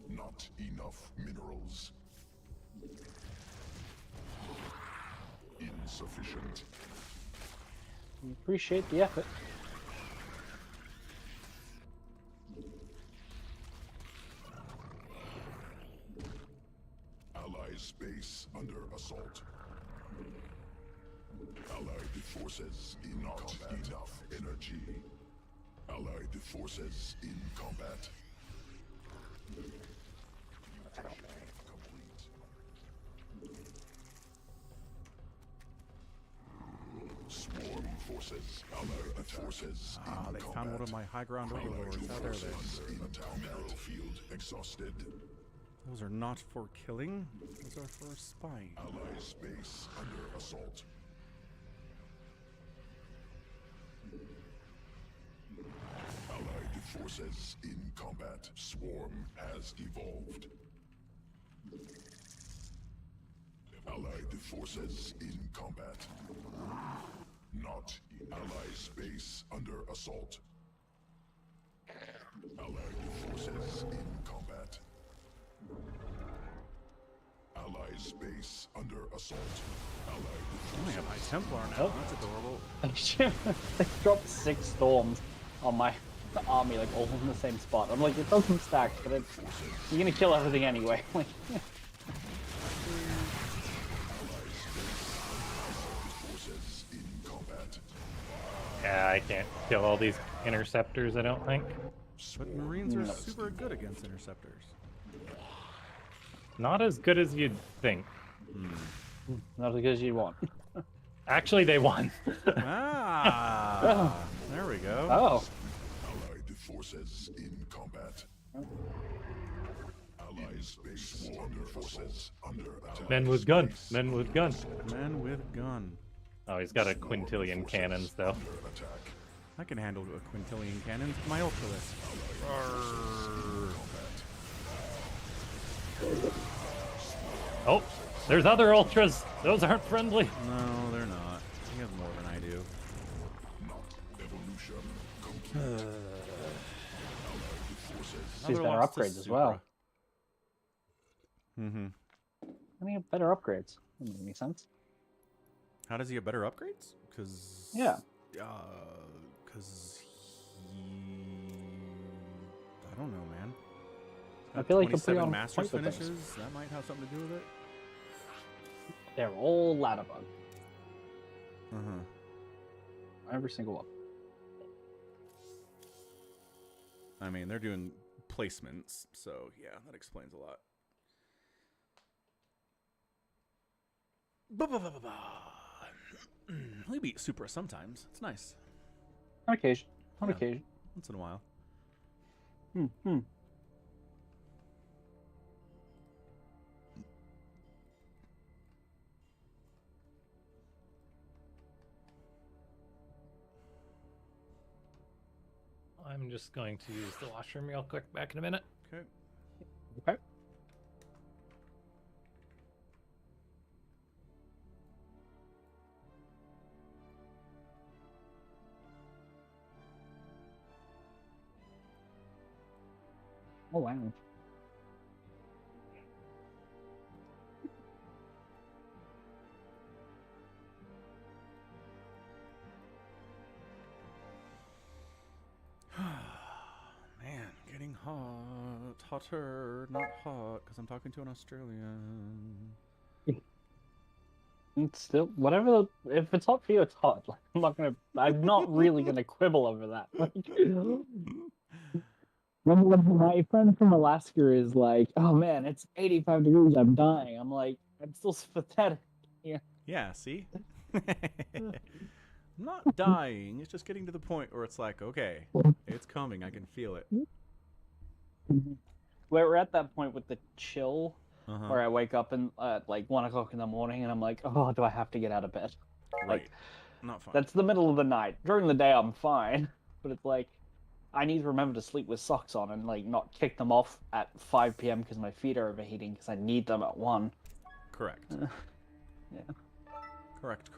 Not enough minerals. Insufficient. We appreciate the effort. Allied space under assault. Allied forces in combat. Enough energy. Allied forces in combat. Complete. Swarm forces. Allied forces. Ah, they found one of my high ground overlords. How dare they? Battlefield exhausted. Those are not for killing. Those are for spying. Allied space under assault. Allied forces in combat. Swarm has evolved. Allied forces in combat. Not Allied space under assault. Allied forces in combat. Allied space under assault. Allied I only have my forces. Templar now. That's adorable. They dropped 6 storms on my army, like all in the same spot. I'm like, it doesn't stack, but it's, you're gonna kill everything anyway. Like, Forces in combat. Yeah, I can't kill all these interceptors, I don't think. But Marines are super good against interceptors. Not as good as you'd think. not because you want. Actually, they won. Ah, there we go. Oh, Allied forces in combat. Allied space under forces under attack. Men with gun. Men with gun. Man with gun. Oh, he's got a quintillion cannons, though. Under attack. I can handle a quintillion cannons with my ultralist. Oh, there's other ultras. Those aren't friendly. No, they're not. He has more than I do. Not evolution. Complete. she's better upgrades as well. Mm-hmm. I mean, better upgrades. That doesn't make sense. How does he get better upgrades? Because Yeah. Because he, I don't know, man. I feel like he'll put you 27 on Masters point with things. finishes. That might have something to do with it. They're all ladder bug. Uh-huh. Every single one. I mean, they're doing placements, so yeah, that explains a lot. We beat Supra sometimes. It's nice. On occasion. On Yeah. occasion. Once in a while. Hmm. I'm just going to use the washroom real quick. Back in a minute. Okay. Okay. Oh wow. Man, getting hot. Hotter, not hot, because I'm talking to an Australian. It's still whatever. If it's hot for you, it's hot. Like, I'm not really gonna quibble over that. Like, when my friend from Alaska is like, "Oh man, it's 85 degrees. I'm dying." I'm like, I'm still pathetic. Yeah. Yeah, see? I'm not dying. It's just getting to the point where it's like, okay, it's coming. I can feel it. We're at that point with the chill Uh-huh. where I wake up at like 1 o'clock in the morning and I'm like, oh, do I have to get out of bed? Right. Like, Not fun. that's the middle of the night. During the day, I'm fine, but it's like I need to remember to sleep with socks on and like not kick them off at 5 p.m. because my feet are overheating because I need them at 1. Correct. Yeah. Correct.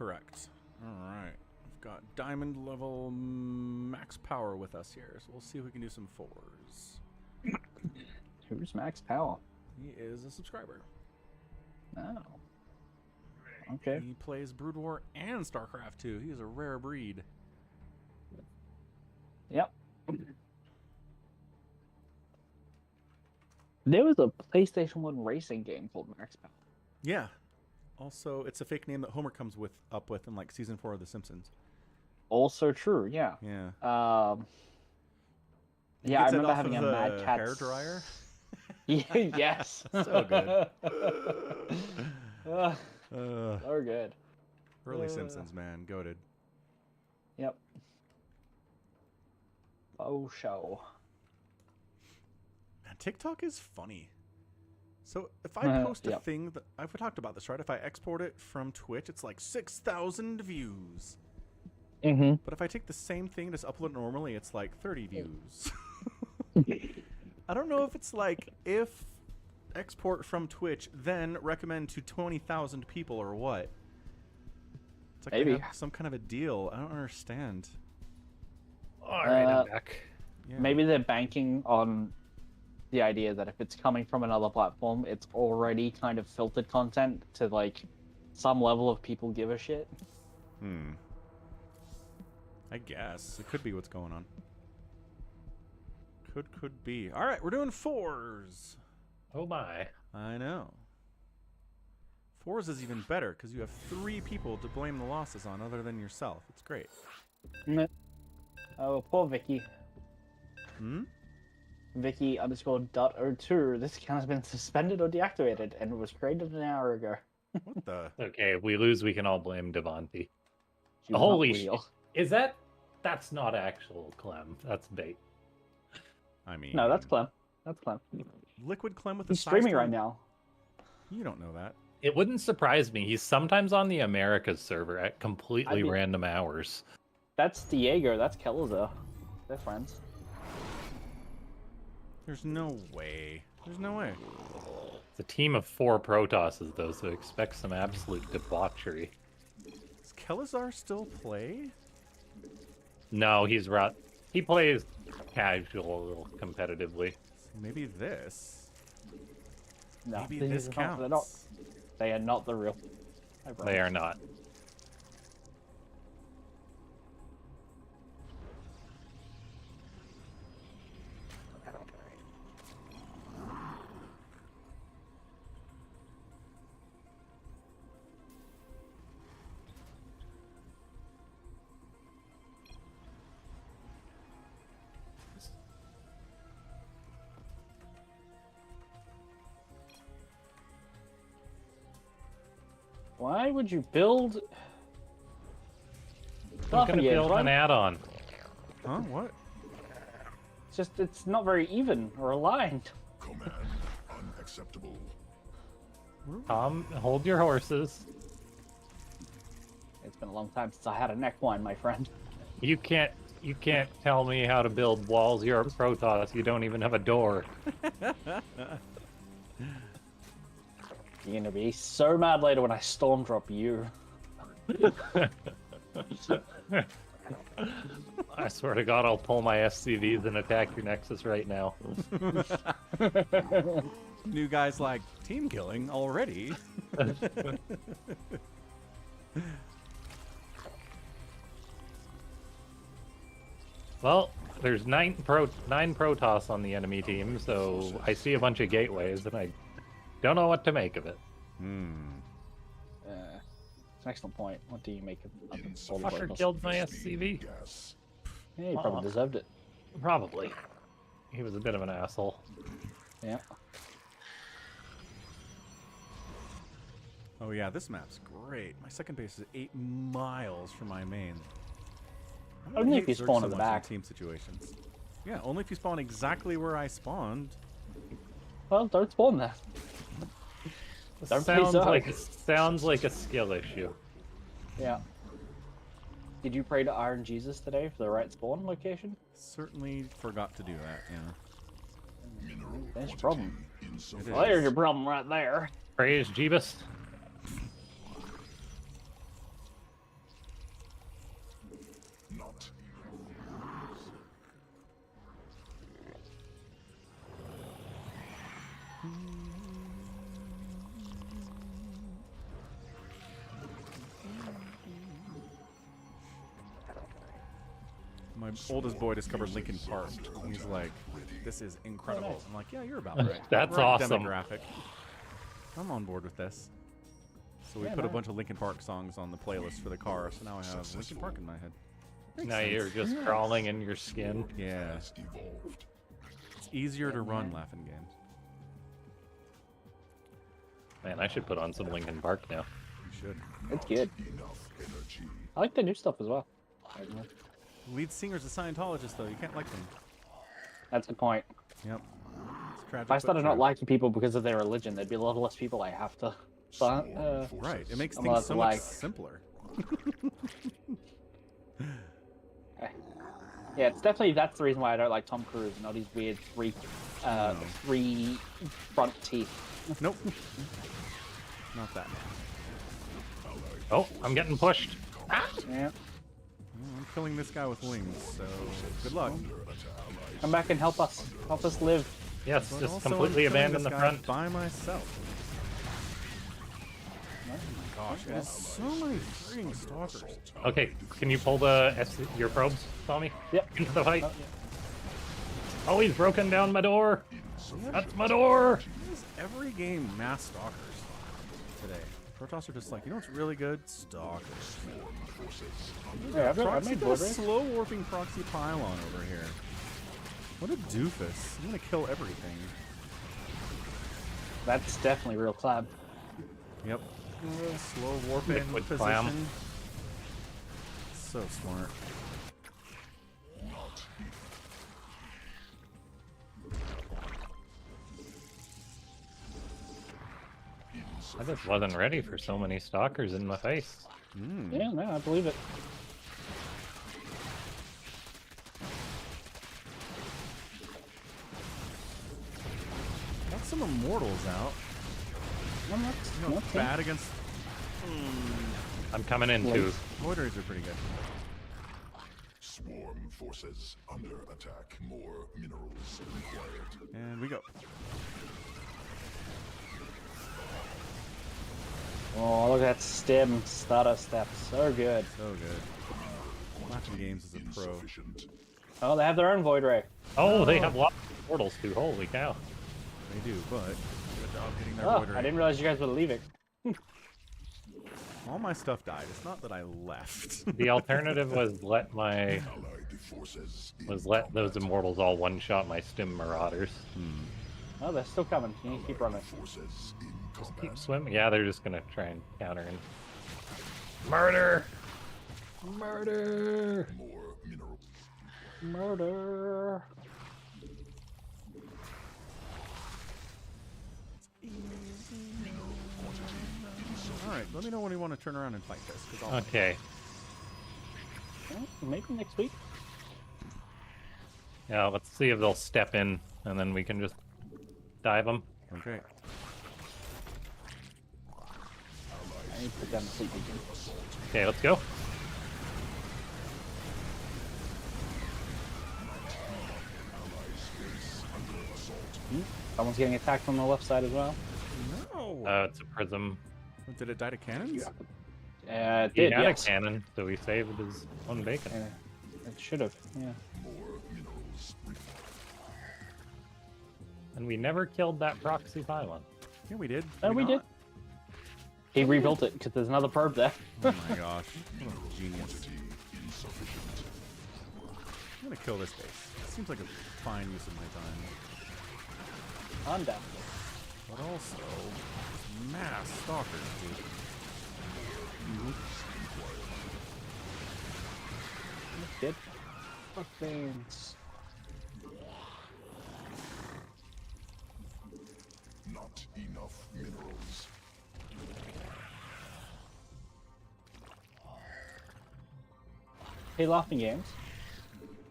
All right. We've got diamond level max power with us here, so we'll see if we can do some 4s. Who's Max Power? He is a subscriber. Oh. Okay. He plays Brood War and StarCraft 2. He is a rare breed. Yep. There was a PlayStation 1 racing game called Max Power. Yeah. Also, it's a fake name that Homer comes up with in like season 4 of The Simpsons. Also true, yeah. Yeah. He Yeah, I gets it remember off having of a the Mad Catz hair dryer. Yeah, yes. So good. So Uh, good. early Simpsons, man, goated. Yep. Oh, show. Man, TikTok is funny. So if I post a Yep. thing that I've talked about this, right? If I export it from Twitch, it's like 6,000 views. Mm-hmm. But if I take the same thing, just upload it normally, it's like 30 views. I don't know if it's like if export from Twitch, then recommend to 20,000 people or what. It's like Maybe. they have some kind of a deal. I don't understand. All right, I'm back. Yeah. Maybe they're banking on the idea that if it's coming from another platform, it's already kind of filtered content to like some level of people give a shit. I guess it could be what's going on. Could be. All right, we're doing 4s. Oh my. I know. 4s is even better because you have 3 people to blame the losses on other than yourself. It's great. Oh, poor Vicky. Vicky_.02. This account has been suspended or deactivated and was created an hour ago. What the? Okay, if we lose, we can all blame Devontae. She was Holy not shit. real. Is that... That's not actual Clem. That's bait. I mean... No, that's Clem. That's Clem. Liquid Clem with the He's streaming size right term- now. You don't know that. It wouldn't surprise me. He's sometimes on the Americas server at completely random hours. That's Diego. That's Kelzer. They're friends. There's no way. There's no way. It's a team of 4 Protosses, though, so expect some absolute debauchery. Does Kelazar still play? No, he's rot. He plays casual, competitively. Maybe this. No, Maybe these this are counts. They're not. They are not the real. I promise. They are not. Why would you build? I'm gonna build an add-on. Huh? What? It's just it's not very even or aligned. Command unacceptable. Tom, hold your horses. It's been a long time since I had a neck wine, my friend. You can't tell me how to build walls. You're a Protoss. You don't even have a door. You're gonna be so mad later when I storm drop you. I swear to God, I'll pull my SCVs and attack your Nexus right now. New guys like team killing already. Well, there's 9 Protoss on the enemy team, so I see a bunch of gateways, and I don't know what to make of it. It's an excellent point. What do you make of all the Fucker Protoss? killed my SCV. Gas. Yeah, he probably deserved it. Probably. He was a bit of an asshole. Yeah. Oh yeah, this map's great. My second base is 8 miles from my main. I Only hate if you Zerg spawn so in the much back. team situations. Yeah, only if you spawn exactly where I spawned. Well, don't spawn there. Don't play Sounds like a skill issue. Yeah. Did you pray to Iron Jesus today for the right spawn location? Certainly forgot to do that, yeah. Mineral That's your problem. insufficient. Well, there's your problem right there. Praise Jeebus. Not. My oldest boy discovered Linkin Park. He's like, this is incredible. I'm like, yeah, you're about right. That's Right awesome. Demographic. I'm on board with this. So we Yeah, put a man. bunch of Linkin Park songs on the playlist for the car, so now I have Linkin Park in my head. Makes Now sense. you're just crawling in your skin. Yeah, Has evolved. it's easier to Yeah, run man. laughing games. Man, I should put on some Linkin Park now. You should. It's good. Enough energy. I like the new stuff as well. Lead singer's a Scientologist, though. You can't like them. That's the point. Yep. It's tragic. If I but started not true. liking people because of their religion, there'd be a lot less people I have to. But, Right. It makes I'm things allowed so to much like- simpler. yeah, it's definitely that's the reason why I don't like Tom Cruise and all these weird three front teeth. Nope. Not that. Oh, I'm getting pushed. Yeah. Well, I'm killing this guy with wings, so good luck. Come back and help us. Help us live. Yes, But just also, completely I'm killing abandon this the guy front. by myself. Oh my gosh, it is so many freaking stalkers. Okay, can you pull the your probes, Tommy? Yep. Into the fight. Oh, yeah. Oh, he's broken down my door. That's my door. There's every game mass stalkers today. Protoss are just like, you know what's really good? Stalkers. Yeah, I've Proxy made got a board race. slow warping proxy pylon over here. What a doofus. I'm gonna kill everything. That's definitely real collab. Yep. Slow warping Liquid position. clam. So smart. I just wasn't ready for so many stalkers in my face. Yeah, no, I believe it. Got some immortals out. I'm not, You know, bad against I'm coming in too. void rays are pretty good. Swarm forces under attack. More minerals required. And we go. Oh, look at that stem starter step. So good. So good. Watching games as a pro. Insufficient. Oh, they have their own void ray. Oh, they have lots of portals too. Holy cow. They do, but good job hitting their Oh, void ray. I didn't realize you guys were leaving. All my stuff died. It's not that I left. The alternative was let Allied forces in those immortals all one-shot my stim marauders. Oh, they're still coming. You need to keep running. forces in combat. Keep swimming. Yeah, they're just gonna try and counter and murder. Murder. More mineral. Murder. Alright, let me know when you want to turn around and fight this. 'Cause I'll Okay. Well, maybe next week. Yeah, let's see if they'll step in, and then we can just dive them. Okay. I need to put down the sleep beacon. Okay, let's go. Someone's getting attacked on the left side as well. No! It's a prism. Did it die to cannons? It He did, had yes. a cannon, so he saved his own bacon. Yeah, it should have, yeah. More minerals. And we never killed that proxy pylon. Yeah, we did. No, we did. not? He rebuilt it because there's another probe there. Oh my gosh. What a genius. Quantity insufficient. I'm gonna kill this base. Seems like a fine use of my time. I'm down. But also, mass stalkers, dude. Dead. Fuck veins. Not enough minerals. Hey, Laughing Games.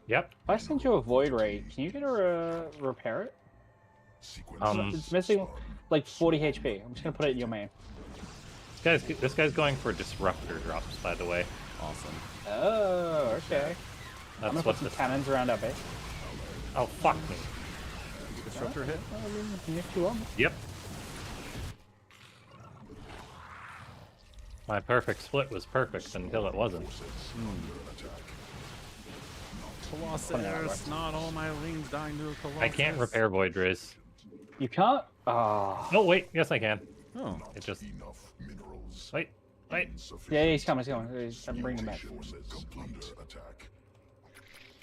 Yep. If I send you a void ray, can you get a repair it? Sequence. It's missing like 40 HP. I'm just gonna put it in your main. This guy's going for disruptor drops, by the way. Awesome. Oh, okay. I'm That's gonna what put some this. cannons around our base. Oh fuck me. Disruptor hit? If you want. Yep. My perfect split was perfect until it wasn't. Colossus, not all my lings dying to a Colossus. I can't repair void rays. You can't? Oh. Oh wait, yes I can. Oh, It just Enough minerals. wait. Insufficient. Yeah, he's coming, he's coming. I'm bringing him back. Forces under attack.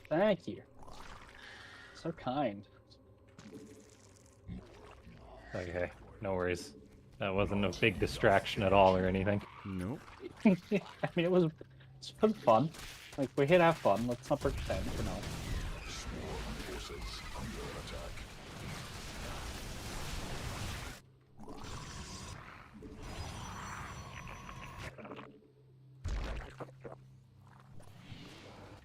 Thank you. So kind. Okay, no worries. That wasn't a big distraction at all or anything. nope. I mean, it was fun. Like, we're here to have fun. Let's not pretend, you know. Forces under attack.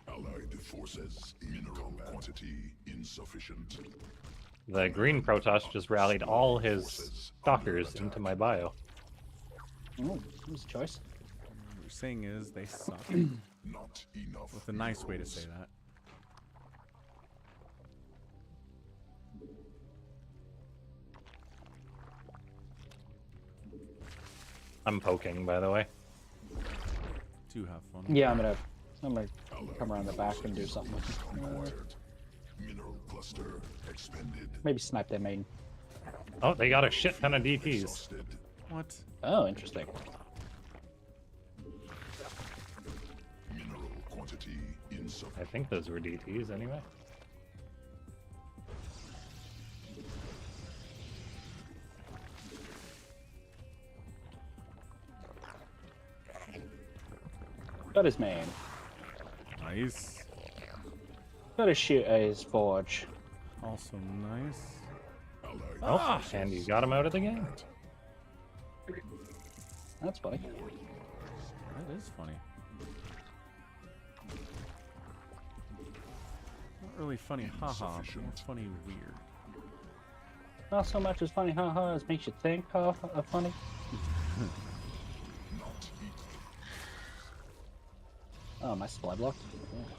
Allied forces mineral quantity insufficient. The green Protoss just rallied all his stalkers into my bio. Ooh, that was a choice. What you're saying is they suck. Not enough. That's a nice way to say that. I'm poking, by the way. Do have fun. Yeah, I'm gonna come around the back and do something with it. Acquired. Mineral cluster expended. Maybe snipe their main. Oh, they got a shit ton of DTs. Exhausted. What? Oh, interesting. Mineral quantity insufficient. I think those were DTs anyway. Got his main. Nice. Got to shoot his forge. Also nice. Oh, and you got him out of the game. That's funny. That is funny. Not really funny, haha. But more funny, weird. Not so much as funny, haha, as makes you think, haha, funny. Oh, my supply blocked.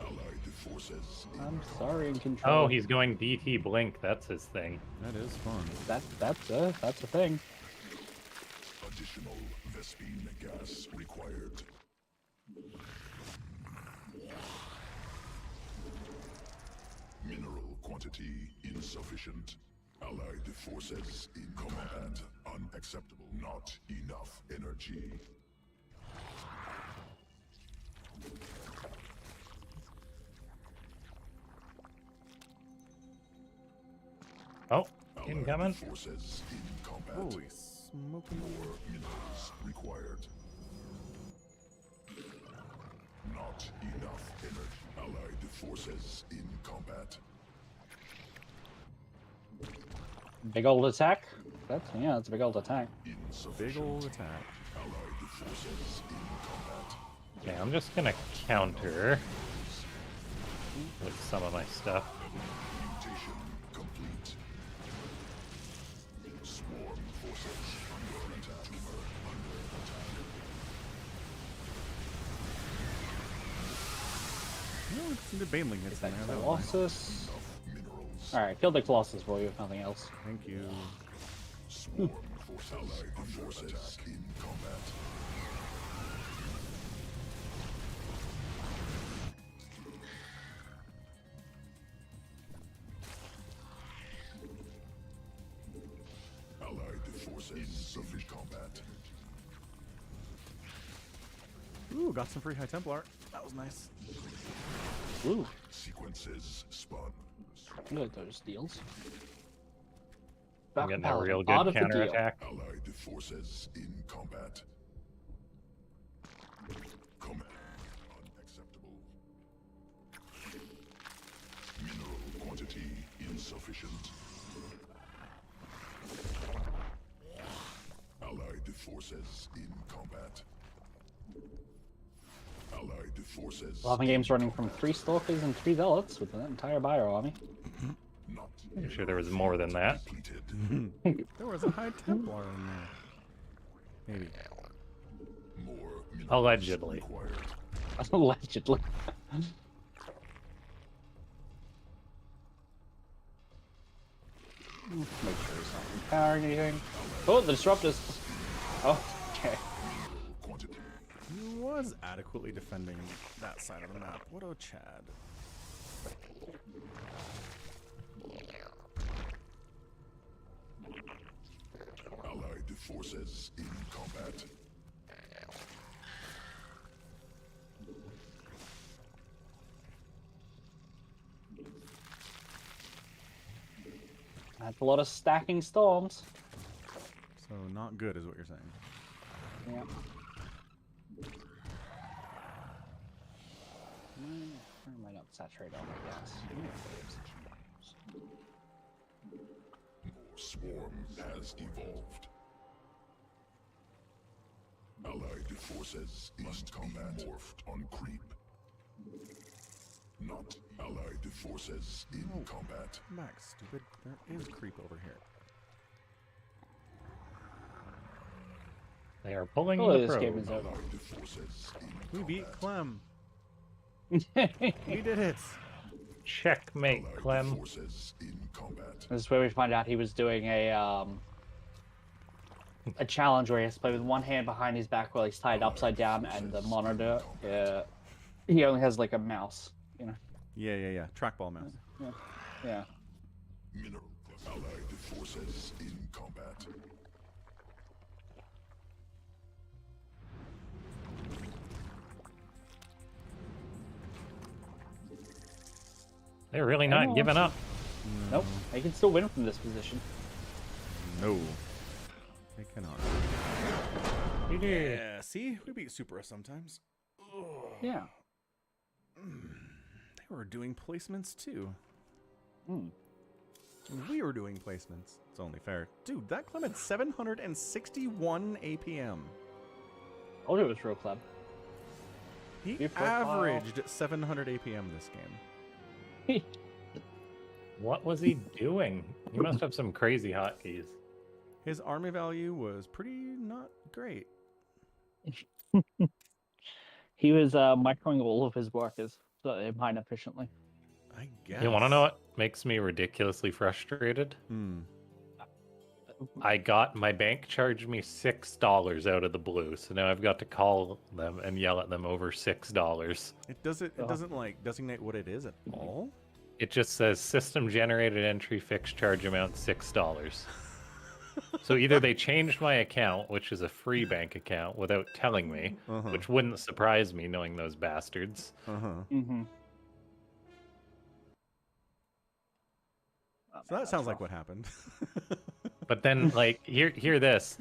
Allied forces. I'm sorry, in control. Oh, he's going DT blink. That's his thing. That is fun. That's a thing. Additional Vespine gas required. Mineral quantity insufficient. Allied forces in combat. Unacceptable. Not enough energy. Oh, incoming. Forces in combat. Holy smoking. More minerals required. Not enough energy. Allied forces in combat. Big old attack. That's a big old attack. Insufficient. Big old attack. Allied forces in combat. Okay, I'm just gonna counter with some of my stuff. Mutation complete. Swarm forces under attack. Tumor under attack. No, some good Baneling hits in there. That was nice. Colossus. Minerals. Alright, killed the Colossus for you, if nothing else. Thank you. Swarm forces. Allied forces in combat. Allied forces insufficient combat. Ooh, got some free High Templar. That was nice. Ooh, Sequences spun. look at those deals. I'm getting a Paladin, real Art good of the Deal. counterattack. Allied forces in combat. Combat. Unacceptable. Mineral quantity insufficient. Allied forces in combat. Allied forces. 11 games running from 3 Stalkers and 3 Zealots with an entire bio army. Not I'm sure there was more than that. depleted. There was a High Templar in there. Maybe. More minerals Allegedly. required. Allegedly. Make sure he's not empowering anything. Oh, the Disruptors! Oh, okay. Mineral quantity. He was adequately defending that side of the map. What a Chad. Allied forces in combat. That's a lot of stacking storms. So not good is what you're saying. Yeah. up saturated on my gas. Swarm has evolved. Allied forces must combat morphed on creep. Not allied forces in combat. Come back, stupid. There is creep over here. They are pulling Oh, the this game probe. is over. Allied forces in We beat combat. Clem. We did it. Checkmate, Allied Clem. forces in combat. This is where we find out he was doing a challenge where he has to play with one hand behind his back while he's tied upside down, and the monitor, he only has like a mouse, you know. Yeah. Trackball mouse. Yeah. Mineral. Allied forces in combat. They're really not giving up. Nope. They can still win from this position. No. They cannot. We did. Yeah, see? We beat Supra sometimes. Yeah. They were doing placements too. Hmm. And we were doing placements. It's only fair. Dude, that Clem had 761 APM. Told you it was real club. He Your profile. averaged 700 APM this game. What was he doing? He must have some crazy hotkeys. His army value was pretty not great. He was microing all of his workers so they mine efficiently. I guess. You want to know what makes me ridiculously frustrated? I got my bank charged me $6 out of the blue, so now I've got to call them and yell at them over $6. It doesn't like designate what it is at all. It just says system generated entry fixed charge amount $6. So either they changed my account, which is a free bank account, without telling me, which wouldn't surprise me knowing those bastards. Mm-hmm. So that sounds like what happened. But then, like, hear this.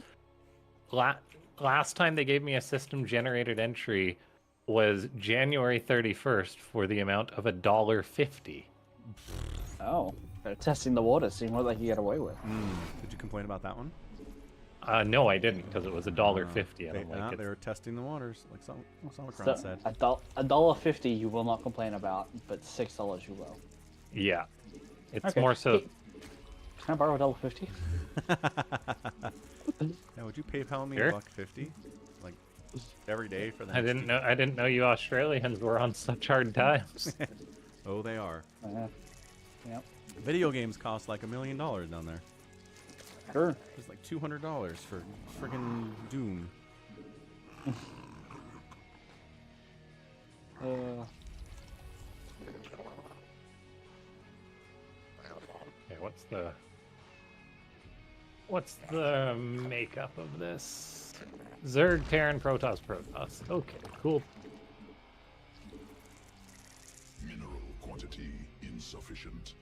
Last time they gave me a system generated entry was January 31st for the amount of $1.50. Oh, they're testing the water, seeing what they can get away with. Did you complain about that one? No, I didn't, because it was $1.50. And They, I'm like, they were testing the waters, like Somicron So said. $1.50 you will not complain about, but $6 you will. yeah. It's Okay. more so. Can I borrow $1.50? Yeah, would you PayPal me Sure. $1.50, like every day for the? I didn't know you Australians were on such hard times. Oh, they are. Yep. Video games cost like $1 million down there. Sure. It's like $200 for friggin' Doom. Okay, what's the makeup of this? Zerg, Terran, Protoss, Protoss. Okay, cool. Mineral quantity insufficient.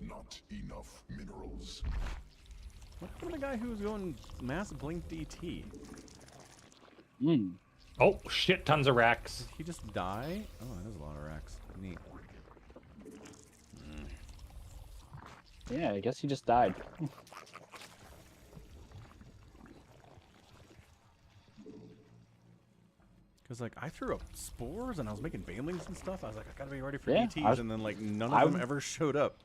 Not enough minerals. What happened to the guy who was going mass blink DT? Oh, shit tons of racks. Did he just die? Oh, that is a lot of racks. Neat. Yeah, I guess he just died. Because, like, I threw up spores and I was making banelings and stuff. I was like, I gotta be ready for Yeah, DTs, and then, like, none of them ever showed up.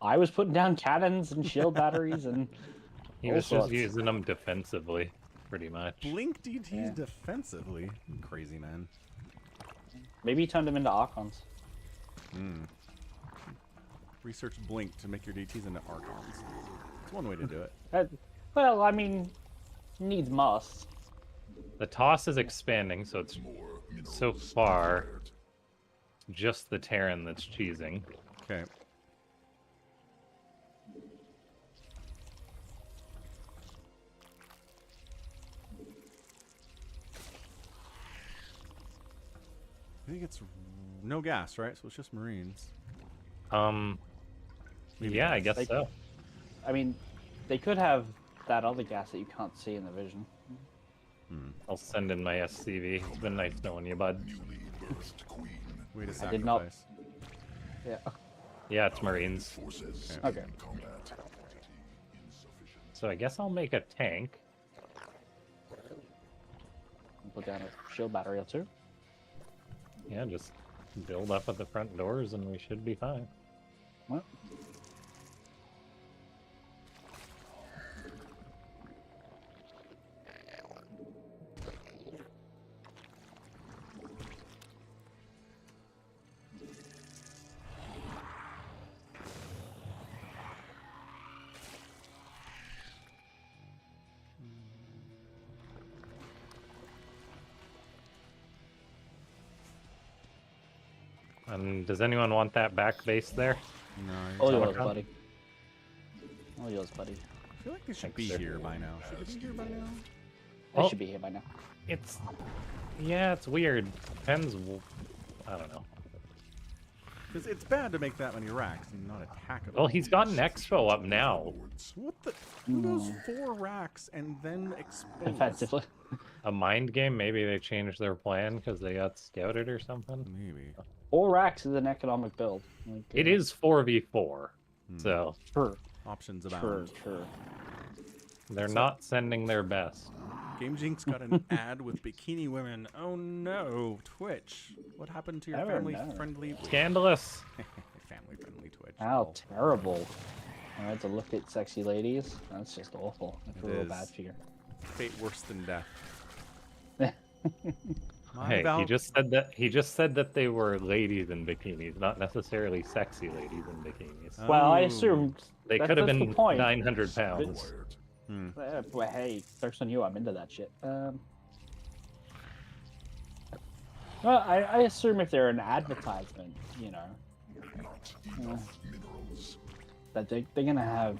I was putting down cannons and shield batteries and He all was just sorts. using them defensively, pretty much. Blink DTs Yeah. defensively. Crazy, man. Maybe he turned them into Archons. Research Blink to make your DTs into Archons. It's one way to do it. Well, I mean, needs must. The toss is expanding, so it's More minerals so far required. just the Terran that's cheesing. Okay. I think it's no gas, right? So it's just Marines. Maybe Yeah, I gas. guess so. I mean, they could have that other gas that you can't see in the vision. I'll send in my SCV. It's been nice knowing you, bud. Newly birthed queen. Way to I did not- sacrifice. Yeah. Yeah, it's Marines. Forces Okay. in combat. Insufficient. So I guess I'll make a tank. Put down a shield battery or two. Yeah, just build up at the front doors and we should be fine. What? Does anyone want that back base there? No, All you're yours, Somicron? buddy. All yours, buddy. I feel like they should Thanks, be sir. here by now. Should they be here by now? They Oh. should be here by now. It's... Yeah, it's weird. Depends... I don't know. Because it's bad to make that many racks and not attack them. Well, he's got an expo up now. What the? Who goes 4 racks and then explodes? Effectively. A mind game? Maybe they changed their plan because they got scouted or something? Maybe. 4 racks is an economic build. Like, It is 4v4, so True. Options True. abound. True. they're not sending their best. Game Jinx got an ad with bikini women. Oh no, Twitch. What happened to your Oh, no. family-friendly... Scandalous! family-friendly Twitch. How terrible. I had to look at sexy ladies. That's just awful. I feel It real is. bad for you. Fate worse than death. My Hey, val- he just said that they were ladies in bikinis, not necessarily sexy ladies in bikinis. Well, I Oh. assumed They that- could have that's the been point. 900 pounds. Well, hey, first on you, I'm into that shit. Well, I assume if they're an advertisement, you know, Not enough minerals. that they're gonna have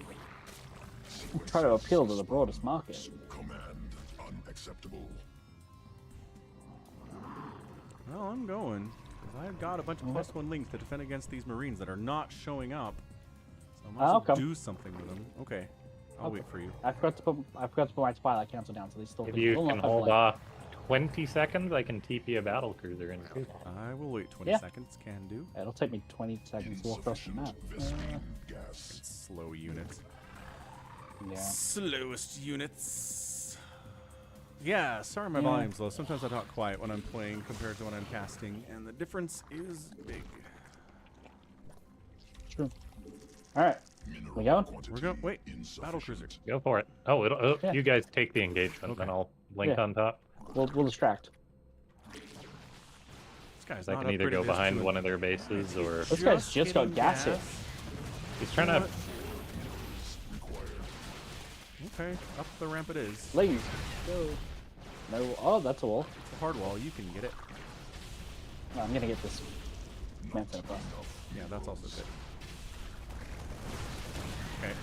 try to appeal to the broadest market. Command unacceptable. Well, I'm going. Because I've got a bunch of +1 links to defend against these Marines that are not showing up. So I might as I'll well come. do something with them. Okay. I'll Okay. wait for you. I forgot to put my twilight cancel down, so they still If will you not can have hold light. off 20 seconds, I can TP a battle cruiser in too. I will wait 20 Yeah. seconds. Can do. It'll take me 20 seconds to walk across the map. Vespene gas. Slow units. Yeah. Slowest units. Yeah, sorry my Yeah. volume's low. Sometimes I talk quiet when I'm playing compared to when I'm casting, and the difference is big. True. All right. Mineral We going? quantity We're going. Wait, insufficient. battle cruiser. Go for it. Oh, Yeah. you guys take the engagement, then Okay. I'll link Yeah. on top. We'll distract. This guy's I not can either upgraded go his behind to one of their bases or This guy's just got getting gas hit. he's trying to. Okay, up the ramp it is. Leave. Go. No. Oh, that's a wall. It's a hard wall. You can get it. No, I'm gonna get this. Man's in front. Yeah, that's also good. Okay.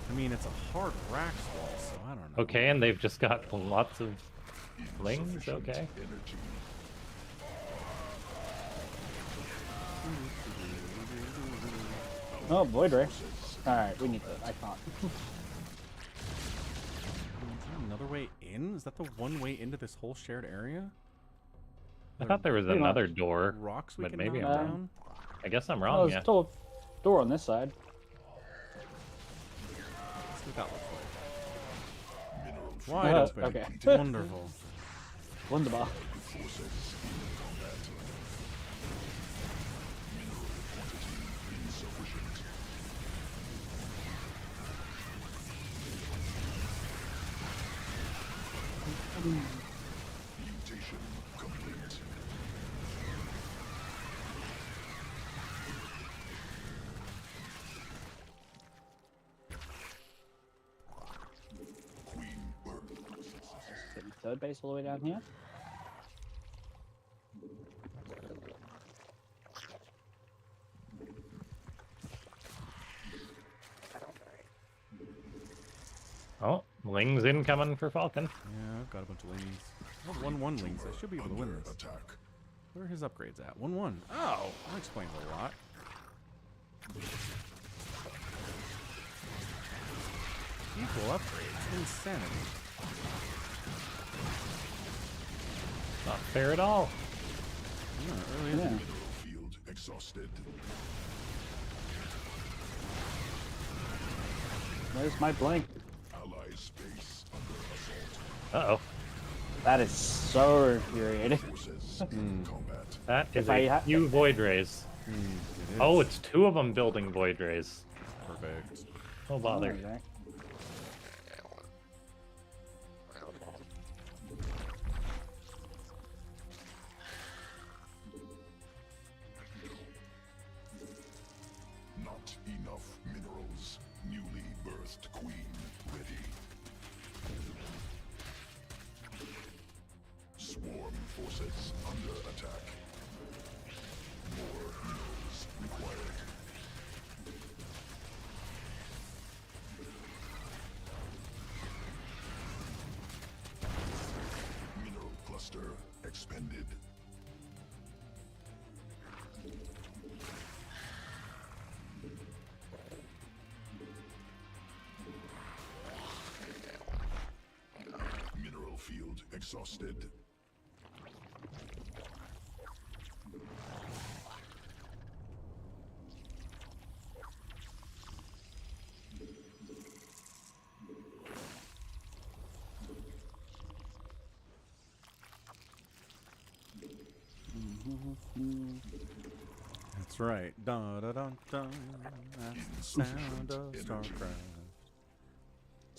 I mean, it's a hard racks wall, so I don't know. Okay, and they've just got lots of lings. Okay. Energy. Oh, Void Ray. Alright, we need to. I can't. Is there another way in? Is that the one way into this whole shared area? I thought there was Pretty another much. door, Rocks we but can maybe knock I'm not. down? I guess I'm Oh, wrong. there's Yeah. a door on this side. Let's see what that looks like. Mineral Wide open. okay. Wonderful. Wunderbar. forces in combat. Mineral quantity insufficient. Mutation complete. Queen birth. Getting third base all the way down here. Oh, lings incoming for Falcon. Yeah, I've got a bunch of lings. I have 1-1 lings. I should be able to win Under this. attack. Where are his upgrades at? 1-1. Oh, that explains a lot. Equal upgrades. Insanity. Not fair at all. No, it really isn't. Mineral field exhausted. Where's my blink? Ally space under assault. Uh-oh. That is so infuriating. Forces in combat. That is If I a ha- few Void Rays. It is. Oh, it's 2 of them building Void Rays. perfect. No bother. Okay. Not enough minerals. Newly birthed queen ready. Swarm forces under attack. More minerals required. Mineral cluster expended. Mineral field exhausted. That's right. Da da da da. That's the sound of StarCraft.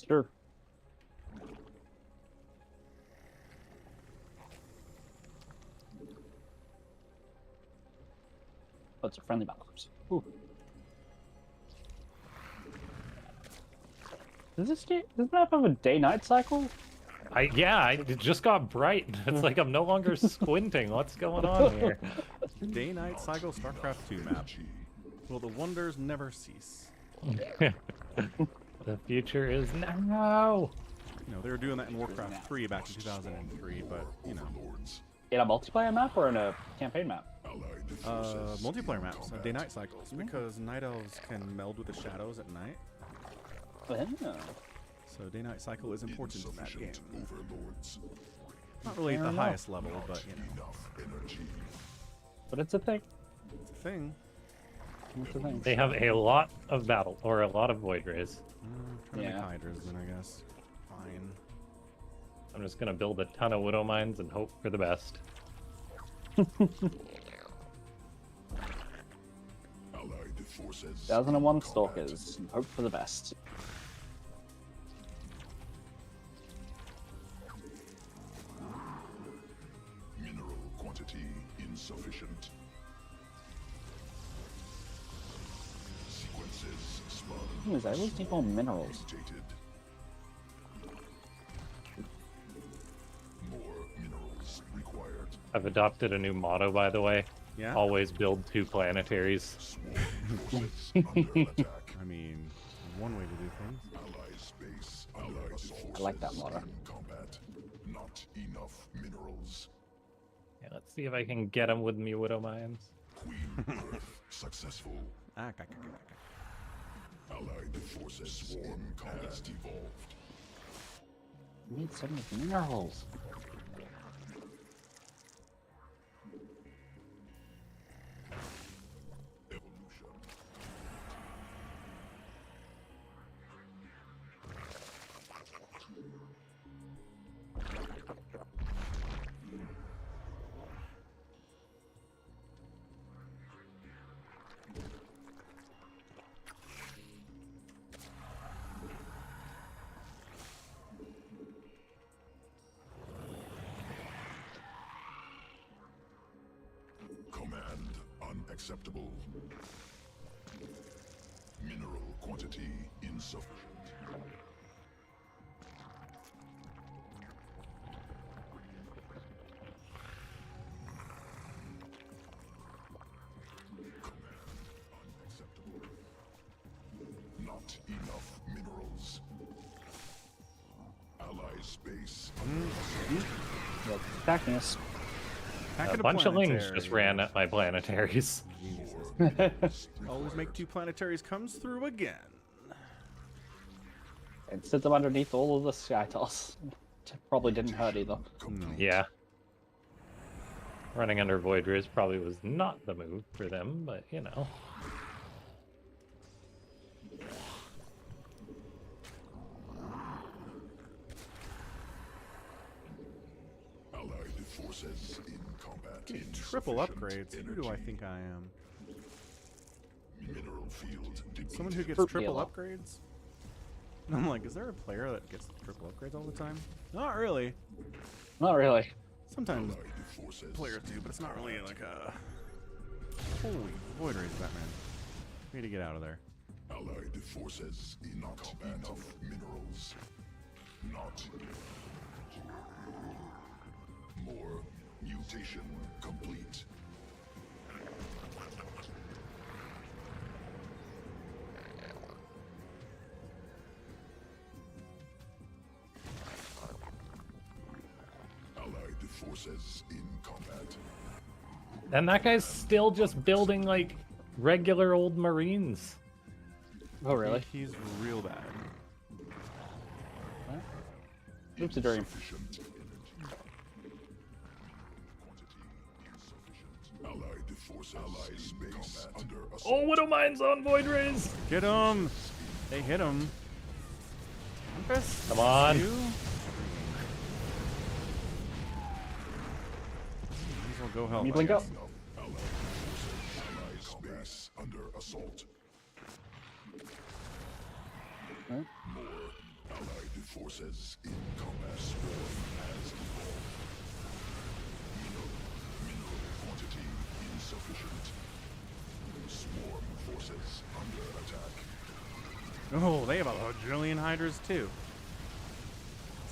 Sure. Oh, it's a friendly battlecruiser. Ooh. Does this map have a day-night cycle? It just got bright. It's like I'm no longer squinting. What's going on here? Day-night cycle StarCraft 2 map. Will the wonders never cease? The future is now. You know, they were doing that in Warcraft 3 back in 2003, but, you know. Overlords. In a multiplayer map or in a campaign map? Allied forces Multiplayer in maps, combat. day-night cycles, because night elves can meld with the shadows at night. Oh. So day-night cycle is important in that game. Insufficient overlords. Not really at the Fair enough. highest level, but, you know, Enough energy. But it's a thing. it's a thing. It's a thing. They have a lot of battle, or a lot of Void Rays. Trying to Yeah. make hydras, then I guess. Fine. I'm just gonna build a ton of Widow Mines and hope for the best. Allied forces. 2001 in combat. Stalkers. Hope for the best. Mineral quantity insufficient. Sequences spun. Thing is, I always need more minerals. Mutated. More minerals required. I've adopted a new motto, by the way. Yeah? Always build 2 planetaries. Swarm forces under attack. I mean, one way to do things. Allied space. Allied forces I like that motto. in combat. Not enough minerals. Yeah, let's see if I can get them with me Widow Mines. Queen birth successful. Allied forces swarm has devolved. I need some of the minerals. Evolution. Command unacceptable. Mineral quantity insufficient. Command unacceptable. Not enough minerals. Ally space under assault. Well, attacking us. Packet A bunch of lings just ran planetaries. at my planetaries. Jesus. Always make 2 planetaries comes through again. And sit them underneath all of the sky toss. Probably didn't hurt either. No. Yeah. Running under Void Rays probably was not the move for them, but you know. Allied forces in combat. Getting triple upgrades. Who do I think I am? Mineral field Someone who gets Fruit triple dealer. upgrades? And I'm like, is there a player that gets triple upgrades all the time? Not really. Not really. Sometimes Allied forces. players do, but it's not really like a... Holy Void Rays, Batman. We need to get out of there. Allied forces in combat. Enough minerals. Not. More. Mutation complete. Allied forces in combat. And that guy's still just building like regular old Marines. Oh, really? He's real bad. Oops, a dream. Sufficient energy. Quantity insufficient. Allied forces. Allied space under assault. Oh, Widow Mine's on Void Rays! Get him! They hit him. Tempest? Come on. You? These will go help. You I blink guess. up. Allied forces. Allied space under assault. Huh? More Allied forces in combat. Swarm has evolved. Mineral quantity insufficient. Swarm forces under attack. Oh, they have a quadrillion hydras too.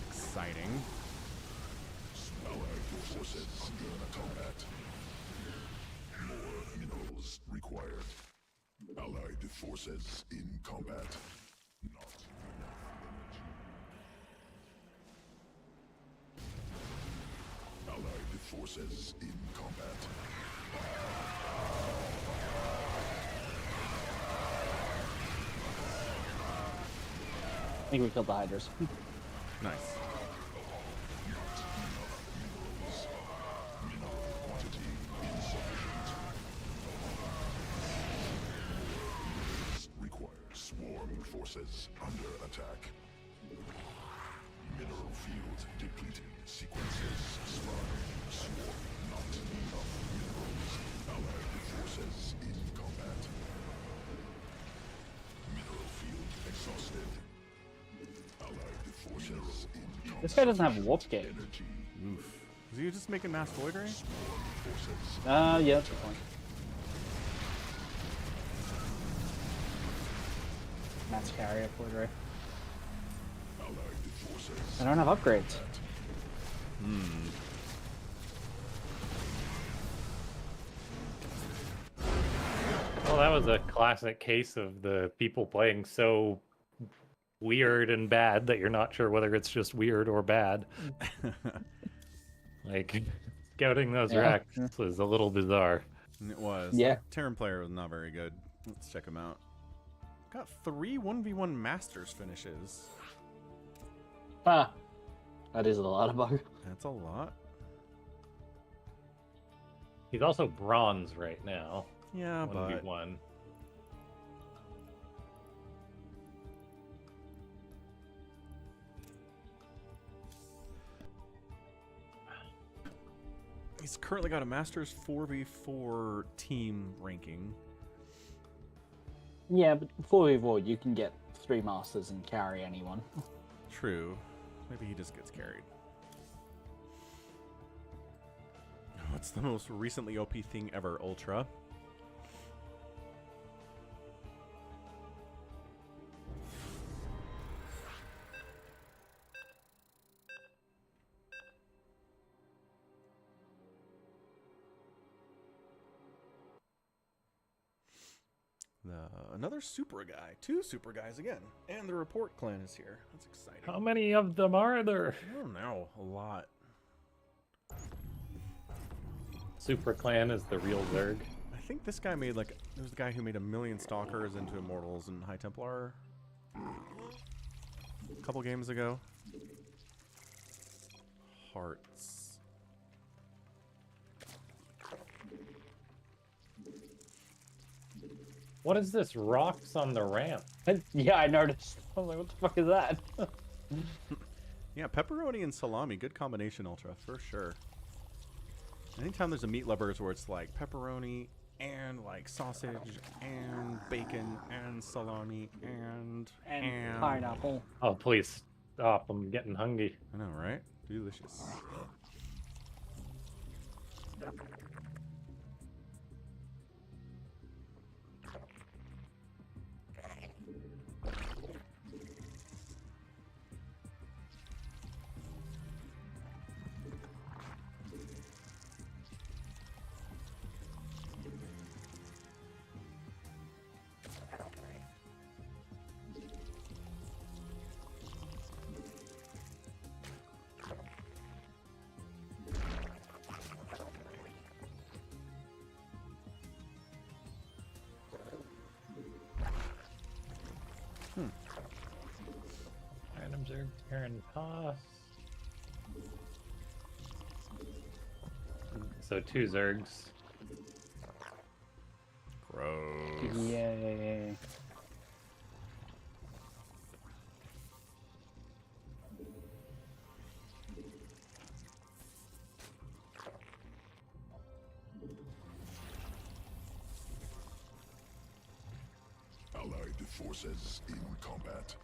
That's exciting. Allied forces under combat. More minerals required. Allied forces in combat. Not enough energy. Allied forces in combat. I think we killed the Hydras. Nice. Mineral quantity insufficient. Required. Swarm forces under attack. Mineral field depleted. Sequences spotted. Swarm not enough minerals. Allied forces in combat. Mineral field exhausted. Allied forces in combat. This guy doesn't have a warp gate. Energy. Oof. Was he just making mass void ray? Forces. Yeah, that's a good point. Mass carrier Void Ray. Allied forces. I don't have upgrades. Well, that was a classic case of the people playing so weird and bad that you're not sure whether it's just weird or bad. Like, scouting those Yeah. racks was a little bizarre. And it was. Yeah. Terran player was not very good. Let's check him out. Got 3 1v1 Masters finishes. Ah, that is a lot of bug. That's a lot. He's also bronze right now. Yeah, but 1v1. he's currently got a Masters 4v4 team ranking. Yeah, but before we void, you can get 3 masters and carry anyone. True. Maybe he just gets carried. What's the most recently OP thing ever? Ultra. Another super guy. 2 super guys again. And the report clan is here. That's exciting. How many of them are there? I don't know. A lot. Super Clan is the real Zerg. I think this guy made like, there's the guy who made 1 million Stalkers into Immortals and High Templar a couple games ago. Hearts. What is this? Rocks on the ramp. Yeah, I noticed. I'm like, what the fuck is that? Yeah, pepperoni and salami, good combination, Ultra, for sure. Anytime there's a meat lovers where it's like pepperoni and like sausage and bacon and salami and ham. Pineapple. Oh, please stop. I'm getting hungry. I know, right? Delicious. Random Zerg turn toss. So 2 Zergs. Gross. Yay. Allied forces in combat.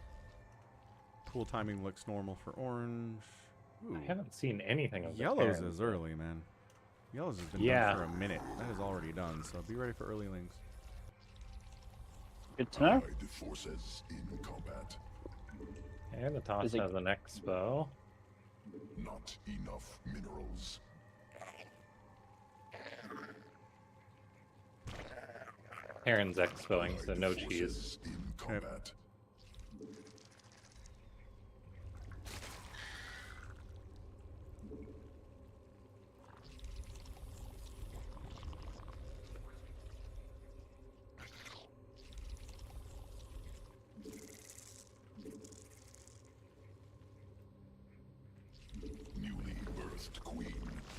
Pool timing looks normal for orange. Ooh. I haven't seen anything of the Yellows Terrans. is early, man. Yellows has been Yeah. done for a minute. That is already done, so be ready for early lings. Good to know. Allied forces in combat. And the toss Is it- has an expo. Not enough minerals. Terran's expoing, so Allied no forces cheese. in combat. Newly birthed queen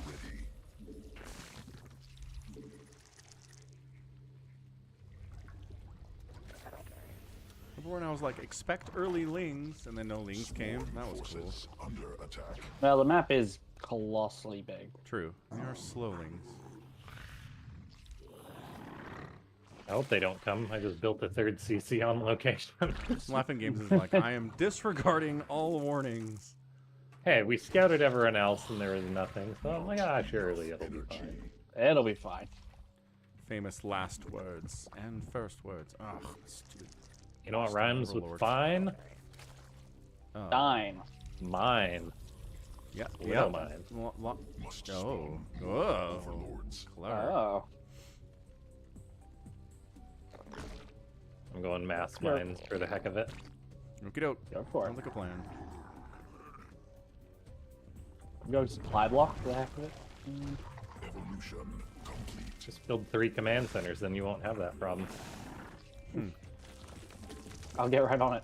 ready. Everyone, I was like, expect early lings, and then no lings came. That was cool. Forces under attack. Well, the map is colossally big. True. They are slow lings. I hope they don't come. I just built a 3rd CC on location. Laughing Games is like, I am disregarding all warnings. Hey, we scouted everyone else and there was nothing, so I'm like, ah, surely it'll be fine. It'll be fine. Famous last words and first words. Ugh, stupid. You know what rhymes with Overlord. fine? Oh. Dime. Mine. Yeah, Little mine. Must Oh. spawn Oh. overlords. Clever. Oh. I'm going mass mines for the heck of it. Okie doke. Go for it. Sounds like a plan. Go supply block for the heck of it. Evolution complete. Just build 3 command centers, then you won't have that problem. I'll get right on it.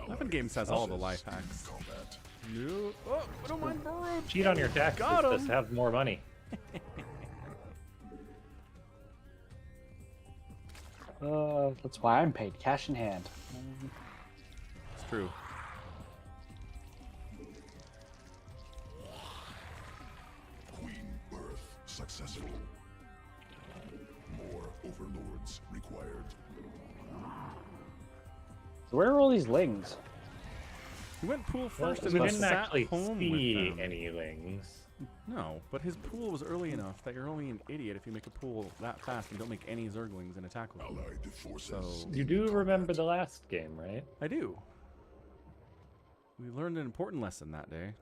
Laughing Games has all the life Forces in hacks. combat. No. Oh, I don't mind borrowed. Cheat on your taxes, Got 'em. just have more money. That's why I'm paid cash in hand. It's true. Queen birth successful. More overlords required. So where are all these lings? He went pool Well, first we and then didn't sat actually home see with them. any lings. No, but his pool was early enough that you're only an idiot if you make a pool that fast and don't make any Zerglings and attack with them. Allied forces. So- You do remember the last game, right? I do. We learned an important lesson that day.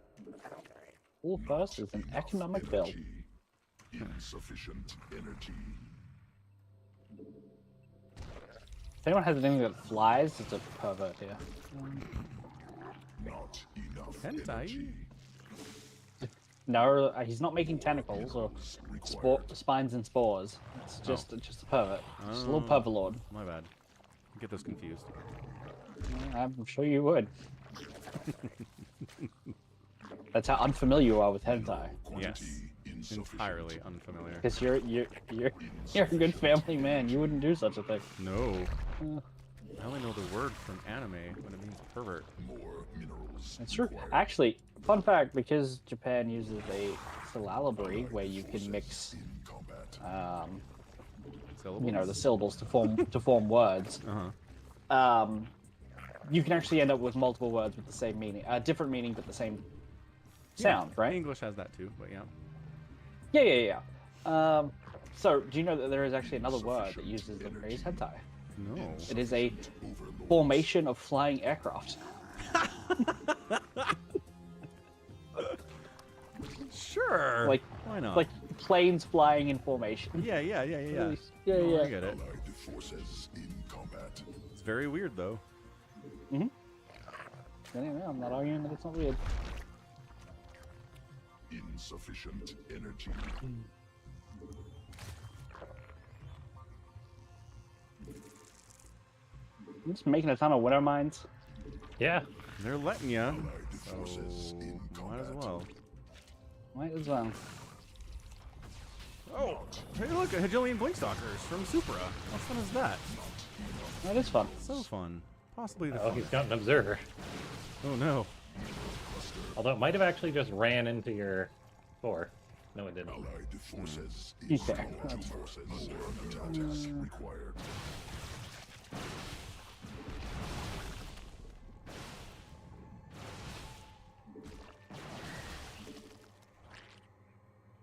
Pool first is an economic build. Energy. Insufficient energy. If anyone has anything that flies, it's a pervert here. Not enough Hentai? energy. No, he's not making tentacles or spines and spores. It's just a pervert. Just a little pervert lord. My bad. I get those confused. I'm sure you would. That's how unfamiliar you are with hentai. Yes. Entirely unfamiliar. Because you're a good family man. You wouldn't do such a thing. No. I only know the word from anime when it means pervert. That's true. Actually, fun fact, because Japan uses a syllabary where you can mix you know, the syllables to form words. You can actually end up with multiple words with the same meaning, different meaning but the same sound, right? English has that too, but yeah. Yeah. So, do you know that there is actually another word that uses the phrase hentai? No. It is a formation of flying aircraft. Sure. Like, why not? Like planes flying in formation. Yeah. Yeah. Oh, I get it. It's very weird though. Yeah, I'm not arguing that it's not weird. Insufficient energy. I'm just making a ton of winter mines. Yeah. They're letting ya. So, Might as well. Might as well. Oh, hey look, a Hegelian Blinkstalkers from Supra. How fun is that? That is fun. So fun. Possibly the Oh, he's got an observer. Oh no. Although it might have actually just ran into your core. No, it didn't. Okay. Required.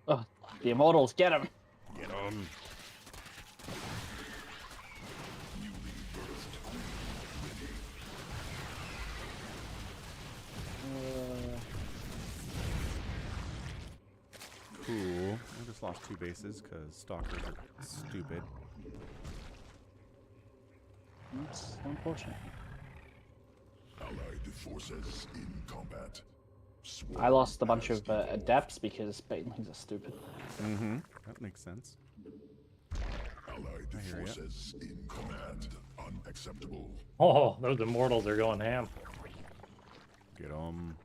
Oh, the immortals, get him! Get 'em. Cool. I just lost 2 bases because stalkers are stupid. That's unfortunate. Allied forces in combat. I lost a bunch of adepts because Baitlings are stupid. Mm-hmm. That makes sense. Allied I hear ya. forces in command. Unacceptable. Oh, those immortals are going ham. Get 'em.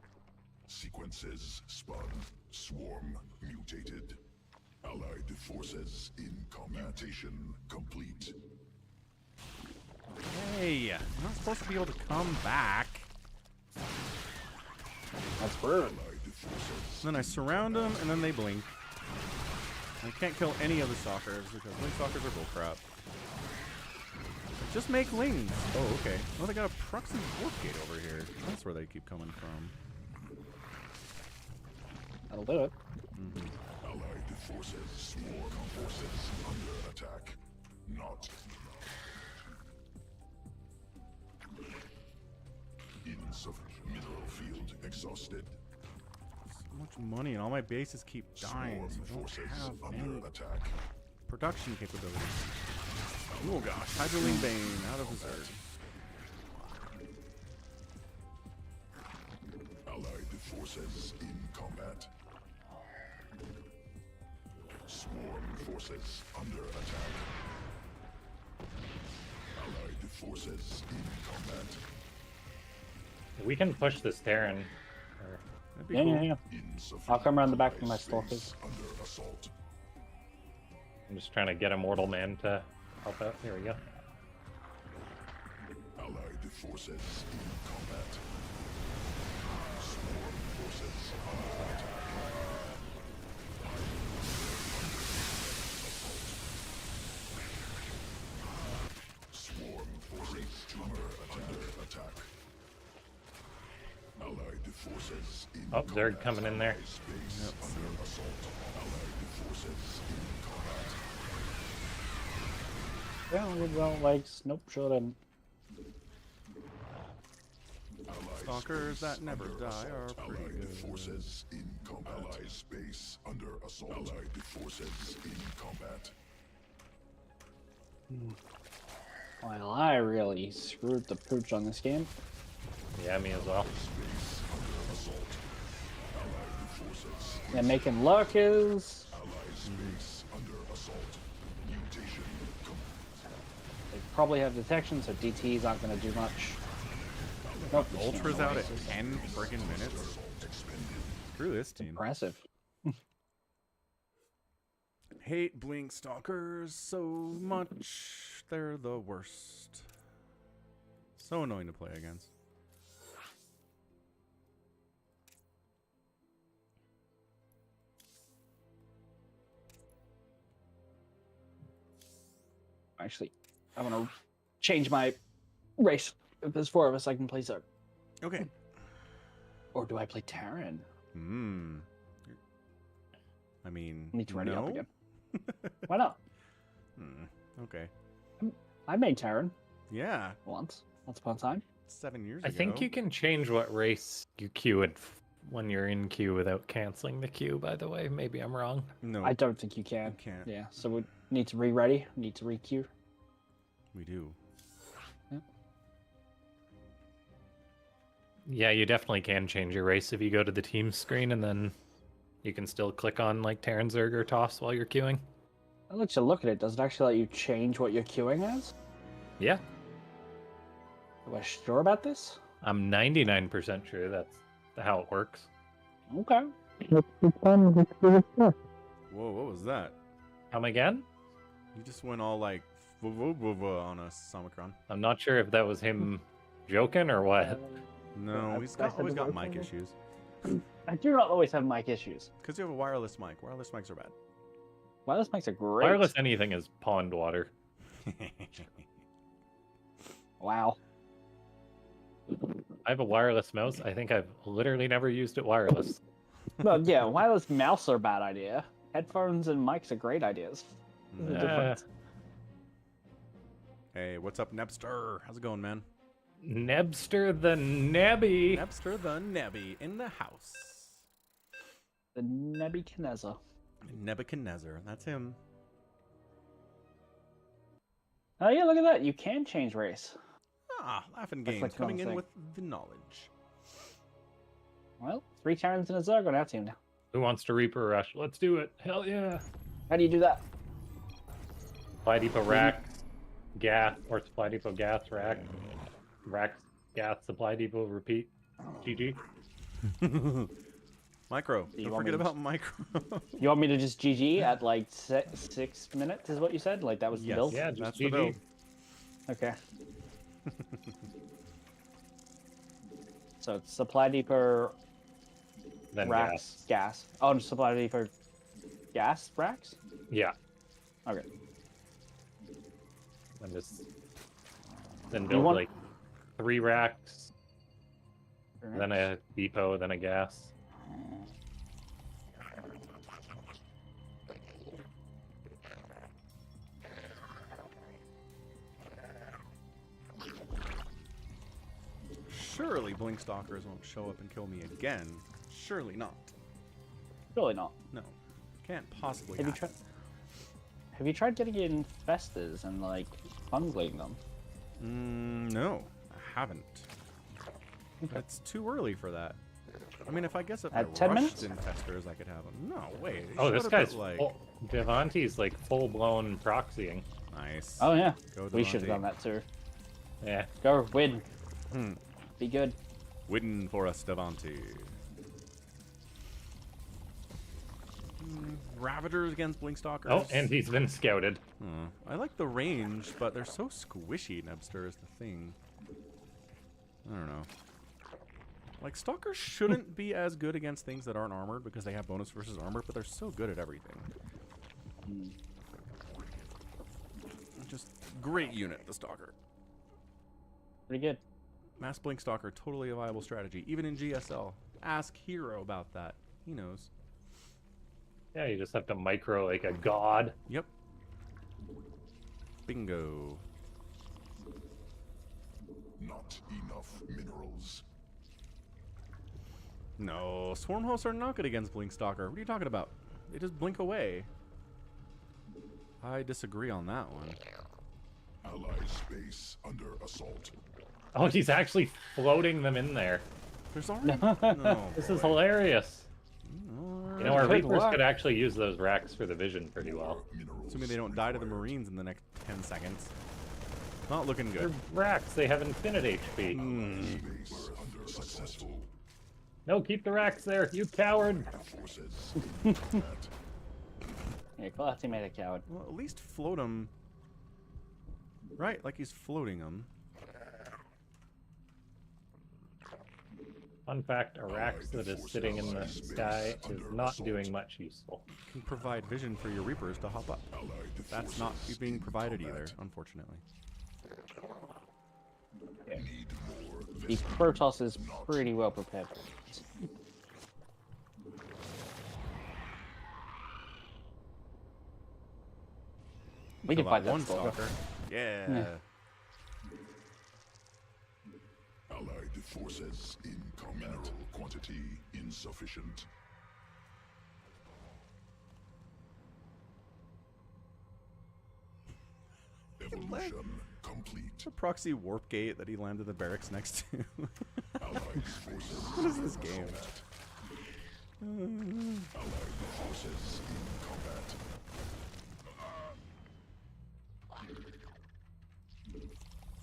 Sequences spun. Swarm mutated. Allied forces in combat. Mutation complete. Hey, you're not supposed to be able to come back. That's rude. Allied forces. Then I surround them, and then they blink. I can't kill any of the stalkers because blink stalkers are bullcrap. Just make lings. Oh, okay. Well, they got a proxy warp gate over here. That's where they keep coming from. That'll do it. Allied forces. Swarm forces under attack. Not. Insufficient. Mineral field exhausted. So much money, and all my bases keep dying. Swarm So I don't forces have any under attack. production capabilities. Oh gosh, Hydroling Bane out of Desert. Allied forces in combat. Swarm forces under attack. Allied forces in combat. We can push this Terran. Or... That'd be Yeah, cool. yeah. Insufficient I'll come around the back with my space stalkers. under assault. I'm just trying to get a mortal man to help out. Here we go. Allied forces in combat. Swarm forces under attack. Swarm forces under attack. Allied forces in Oh, Zerg coming in there. space under assault. Allied forces in combat. Yeah, well, like, nope, sure didn't. Allied Stalkers space that never under die assault. are pretty Allied good. forces in combat. Allied space under assault. Allied forces in combat. Well, I really screwed the pooch on this game. Yeah, me as well. Space under assault. Allied forces They're making lurkers. They probably have detection, so DTs aren't going to do much. Nope. Ultra's out at 10 friggin' minutes. Screw this team. Impressive. Hate Blink Stalkers so much. They're the worst. So annoying to play against. Actually, I want to change my race. If there's 4 of us, I can play Zerg. Okay. Or do I play Terran? I mean, Need to ready no? up again. Why not? Okay. I made Terran Yeah. once upon a time. 7 years I ago. think you can change what race you queue it when you're in queue without canceling the queue, by the way. Maybe I'm wrong. No, I don't think you can. you can't. Yeah, so we need to re-ready, need to re-queue. We do. Yeah, you definitely can change your race if you go to the team screen, and then you can still click on like Terran, Zerg, or Toss while you're queuing. I'll let you look at it. Does it actually let you change what you're queuing as? Yeah, Am I sure about this? I'm 99% sure that's how it works. Okay. Whoa, what was that? Come again? You just went all like on a Somicron. I'm not sure if that was him joking or what. No, he's always got mic issues. I do not always have mic issues. Because you have a wireless mic. Wireless mics are bad. Wireless mics are great. Wireless anything is pond water. Wow. I have a wireless mouse. I think I've literally never used it wireless. Well, yeah, wireless mouse are a bad idea. Headphones and mics are great ideas. There's a difference. Hey, what's up, Nebster? How's it going, man? Nebster the Nebby. Nebster the Nebby in the house. The Nebuchadnezzar. Nebuchadnezzar. That's him. Oh yeah, look at that. You can change race. Ah, Laughing That's Games like coming in something. with the knowledge. Well, 3 Terrans and a Zerg on our team now. Who wants to Reaper Rush? Let's do it. Hell yeah. How do you do that? Supply Depot rack, gas, or Supply Depot gas rack. Rack, gas, Supply Depot repeat. GG. Micro. You Don't want forget me to- about Micro. You want me to just GG at like 6 minutes is what you said? Like that was the Yes. build? Yeah, just That's GG. the build. Okay. So it's Supply Depot Then racks, gas. Oh, and Supply Depot gas racks? Yeah. Okay. And just then build want- like 3 racks, then a depot, then a gas. Surely Blink Stalkers won't show up and kill me again. Surely not. Really not. No. Can't possibly Have you happen. Have you tried getting infestors and like bungling them? No, I haven't. It's too early for that. I mean, if I guess if At I 10 rushed minutes? infestors, I could have them. No, wait. they Oh, showed this up guy's at, like full, Devante's like full-blown proxying. nice. Oh yeah. Go We should have Devante. done that too. Yeah. Go win. Hmm. Be good. Win for us, Devante. Ravagers against Blink Stalkers. Oh, and he's been scouted. I like the range, but they're so squishy. Nebster is the thing. I don't know. Like, Stalkers shouldn't be as good against things that aren't armored because they have bonus versus armor, but they're so good at everything. Just great unit, the Stalker. Pretty good. Mass Blink Stalker, totally a viable strategy, even in GSL. Ask Hero about that. He knows. Yeah, you just have to micro like a god. Yep. Bingo. Not enough minerals. No, Swarm Hosts are not good against Blink Stalker. What are you talking about? They just blink away. I disagree on that one. Ally space under assault. Oh, he's actually floating them in there. There's already... no. This is hilarious. All You know, our Good Reapers luck. could actually use those racks for the vision pretty well. Assuming they don't die to the Marines in the next 10 seconds. Not looking They're good. racks, they have infinite HP. Base under successful. No, keep the racks there, you coward! Forces in combat. Yeah, Galati made a coward. Well, at least float him. Right, like he's floating him. Fun fact, a Rax that is sitting in the sky is not doing much useful. Can provide vision for your Reapers to hop up. That's not being provided either, unfortunately. The Protoss is pretty well prepared. We can Kill fight that that one stalker. stalker. Yeah. Yeah. Allied forces in combat. Mineral quantity insufficient. Evolution complete. It's a proxy warp gate that he landed the barracks next to. Allied forces. What is this game? Allied forces in combat.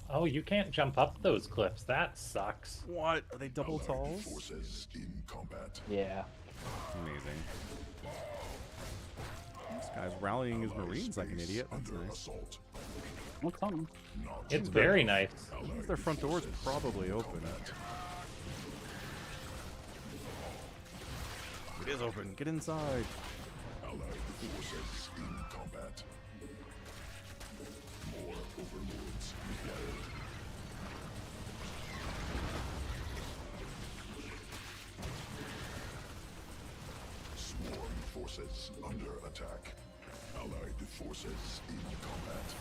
Oh, you can't jump up those cliffs. That sucks. What? Are they double Allied talls? forces in combat. Yeah. Amazing. This guy's rallying his Marines like an idiot. That's Under nice. assault. What's on? Not It's very nice. Means their front door's probably open. It is open. Get inside. Allied forces in combat. More overlords required. Swarm forces under attack. Allied forces in combat.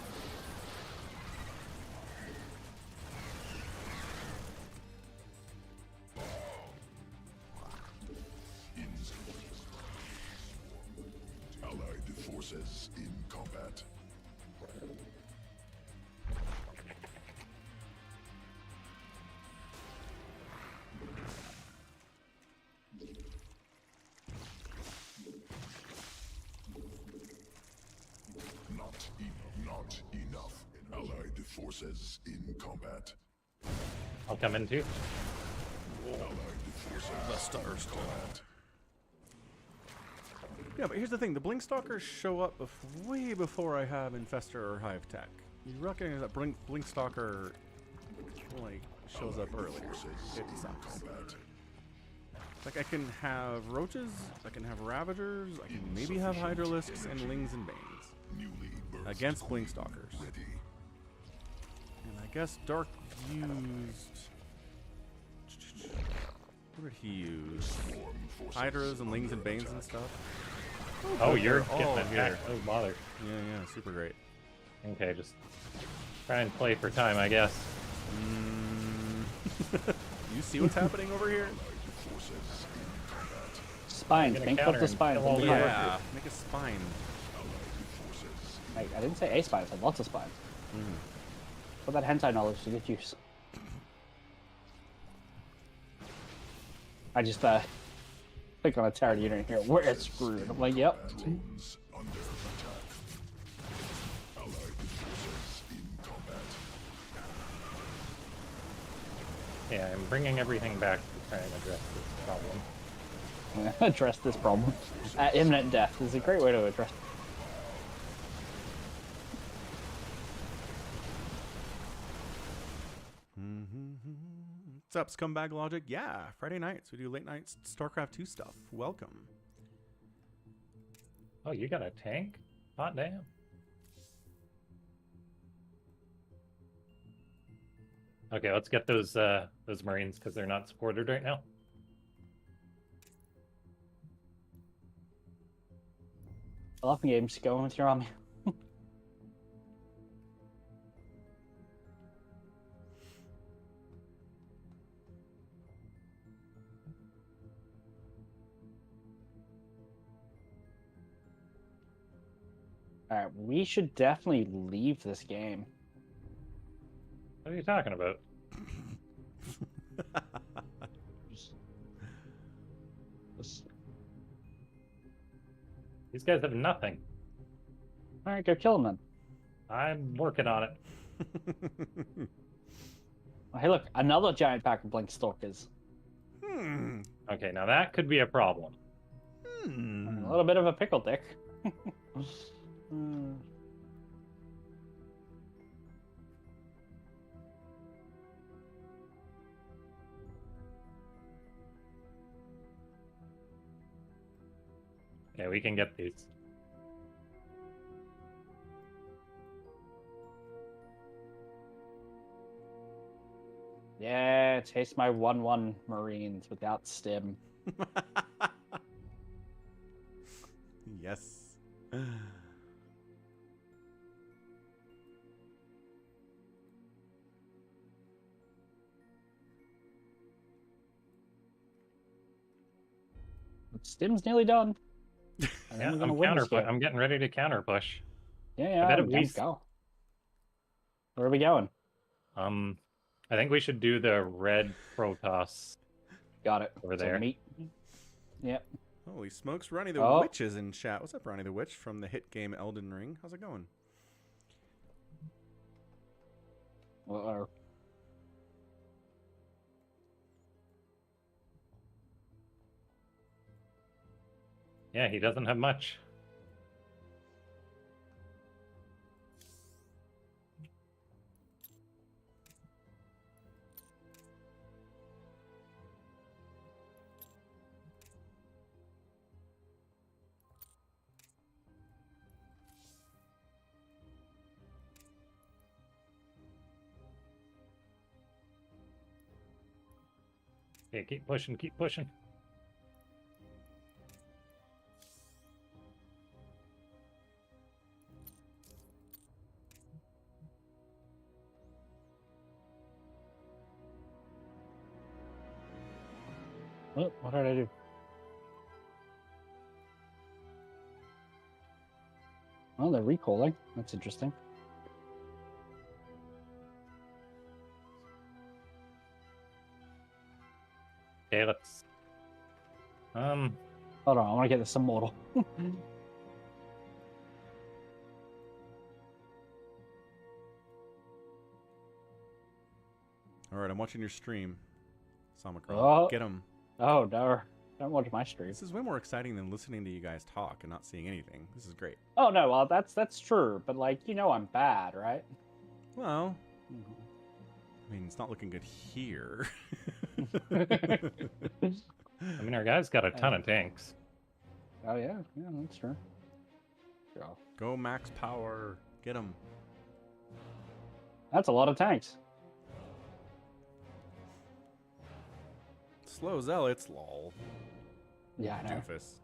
Allied forces in combat. Not enough. Allied forces in combat. I'll come in too. Allied forces The stars. combat. Yeah, but here's the thing. The Blinkstalkers show up way before I have Infestor or Hive Tech. You recognize that Blinkstalker like shows up earlier. It sucks. Combat. Like I can have Roaches, I can have Ravagers, I can maybe have Hydralisks and Lings and Banes Newly birthed against Blinkstalkers. ready. And I guess Dark used... What did he use? Swarm forces Hydras and Lings and under Banes and attack. stuff? Oh, good, you're they're getting all attacked. here. Oh, bother. Yeah, super great. Okay, just try and play for time, I guess. You see what's happening over here? Forces in combat. Spines. Gonna Think counter of the and spines. kill all the Yeah, make a spine. Forces I didn't say a spine, I said lots of spines. Put that hentai knowledge to good use. I just click on a Terran unit here. We're screwed. I'm like, yep. drones under attack. Allied forces in combat. Yeah, I'm bringing everything back to try and address this problem. Address this problem. Imminent death is a great way to address. What's up, Scumbag Logic? Yeah, Friday nights we do late night StarCraft 2 stuff. Welcome. Oh, you got a tank? Hot damn. Okay, let's get those Marines because they're not supported right now. I love games. Go on with your army. Alright, we should definitely leave this game. What are you talking about? These guys have nothing. All right, go kill them then. I'm working on it. Oh, hey, look, another giant pack of blink stalkers. Okay, now that could be a problem. A little bit of a pickle dick. Okay, we can get these. Yeah, taste my 1-1 Marines without stim. Yes. Stim's nearly done. And Yeah, then we're gonna win this game. I'm getting ready to counter push. Yeah, I bet I'm we go. Where are we going? I think we should do the red Protoss Got it. over So there. meat. Yep. Holy smokes, Ronnie the Oh. Witch is in chat. What's up, Ronnie the Witch from the hit game Elden Ring? How's it going? Uh-oh. Yeah, he doesn't have much. Okay, keep pushing, keep pushing. What did I do? Oh, they're recalling. That's interesting. Okay, let's... Hold on, I want to get this immortal. All right, I'm watching your stream. Somicron. Oh. Get him. Oh, no. Don't watch my stream. This is way more exciting than listening to you guys talk and not seeing anything. This is great. Oh, no, well, that's true. But, like, you know I'm bad, right? Well, I mean, it's not looking good here. I mean, our guy's got a ton of tanks. Oh, yeah. Yeah, that's true. Yeah. Go max power. Get him. That's a lot of tanks. Slow zealots, lol. Yeah, I know. Doofus.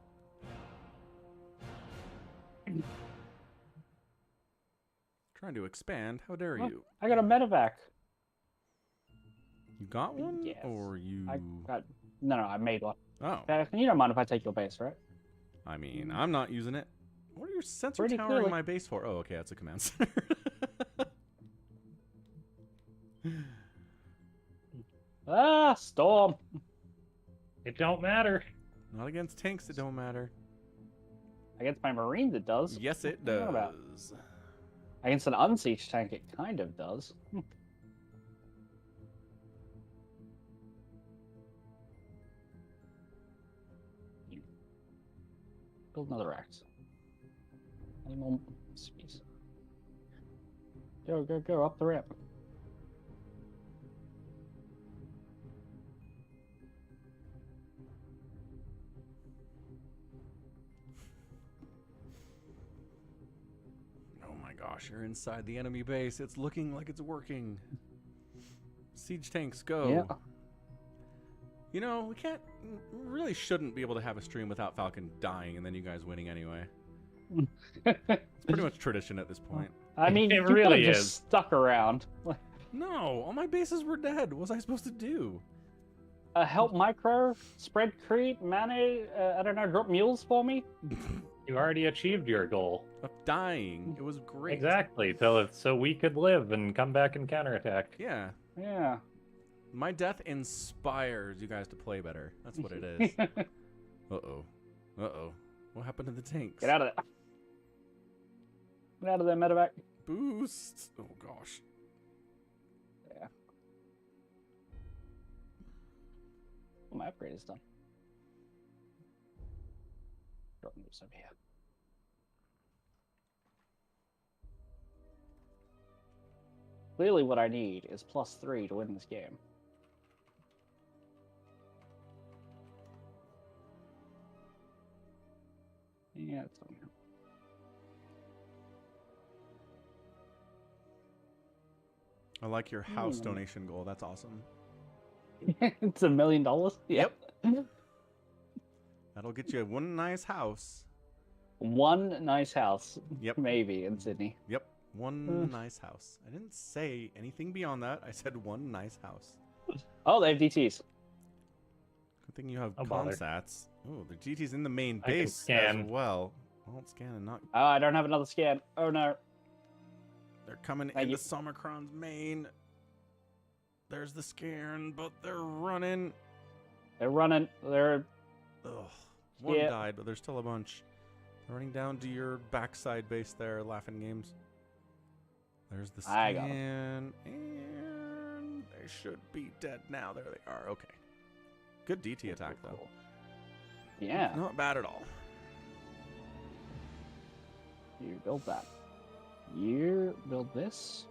Trying to expand. How dare you? I got a medevac. You got one? Yes. Or you... No, I made one. Oh. You don't mind if I take your base, right? I mean, I'm not using it. What are your sensor Pretty towering clearly. my base for? Oh, okay, that's a command center. Ah, storm. It don't matter. Not against tanks, it don't matter. Against my marines, it does. Yes, it What are you talking about? does. Against an unsiege tank, it kind of does. Build another axe. Any more space? Go, go, go, up the ramp. Oh my gosh, you're inside the enemy base. It's looking like it's working. Siege tanks, go. Yeah. You know, we really shouldn't be able to have a stream without Falcon dying and then you guys winning anyway. It's pretty much tradition at this point. I mean, It you really really just is. stuck around. No, all my bases were dead. What was I supposed to do? Help micro, spread creep, manage, I don't know, drop mules for me? You already achieved your goal. Of dying. It was great. Exactly, so we could live and come back and counterattack. Yeah. Yeah. My death inspires you guys to play better. That's what it is. Uh-oh. Uh-oh. What happened to the tanks? Get out of there. Get out of there, medevac. Boost. Oh gosh. Yeah. Well, my upgrade is done. Drop moves over here. Clearly what I need is +3 to win this game. Yeah, it's on here. I like your house donation goal. That's awesome. It's $1 million? Yep. That'll get you one nice house. One nice house. Yep. Maybe in Sydney. Yep. One nice house. I didn't say anything beyond that. I said one nice house. Oh, they have DTs. Good thing you have Don't bother. consats. Oh, the GT's in the main I can base scan. as well. Well, scan and not. Oh, I don't have another scan. Oh, no. They're coming Thank into you. Somicron's main. There's the scan, but they're running. They're running. They're... Ugh. One Yeah. died, but there's still a bunch. They're running down to your backside base there, Laughing Games. There's the I got 'em. scan, and they should be dead now. There they are. Okay. Good DT attack, though. Cool. Yeah. Not bad at all. You build that. You build this.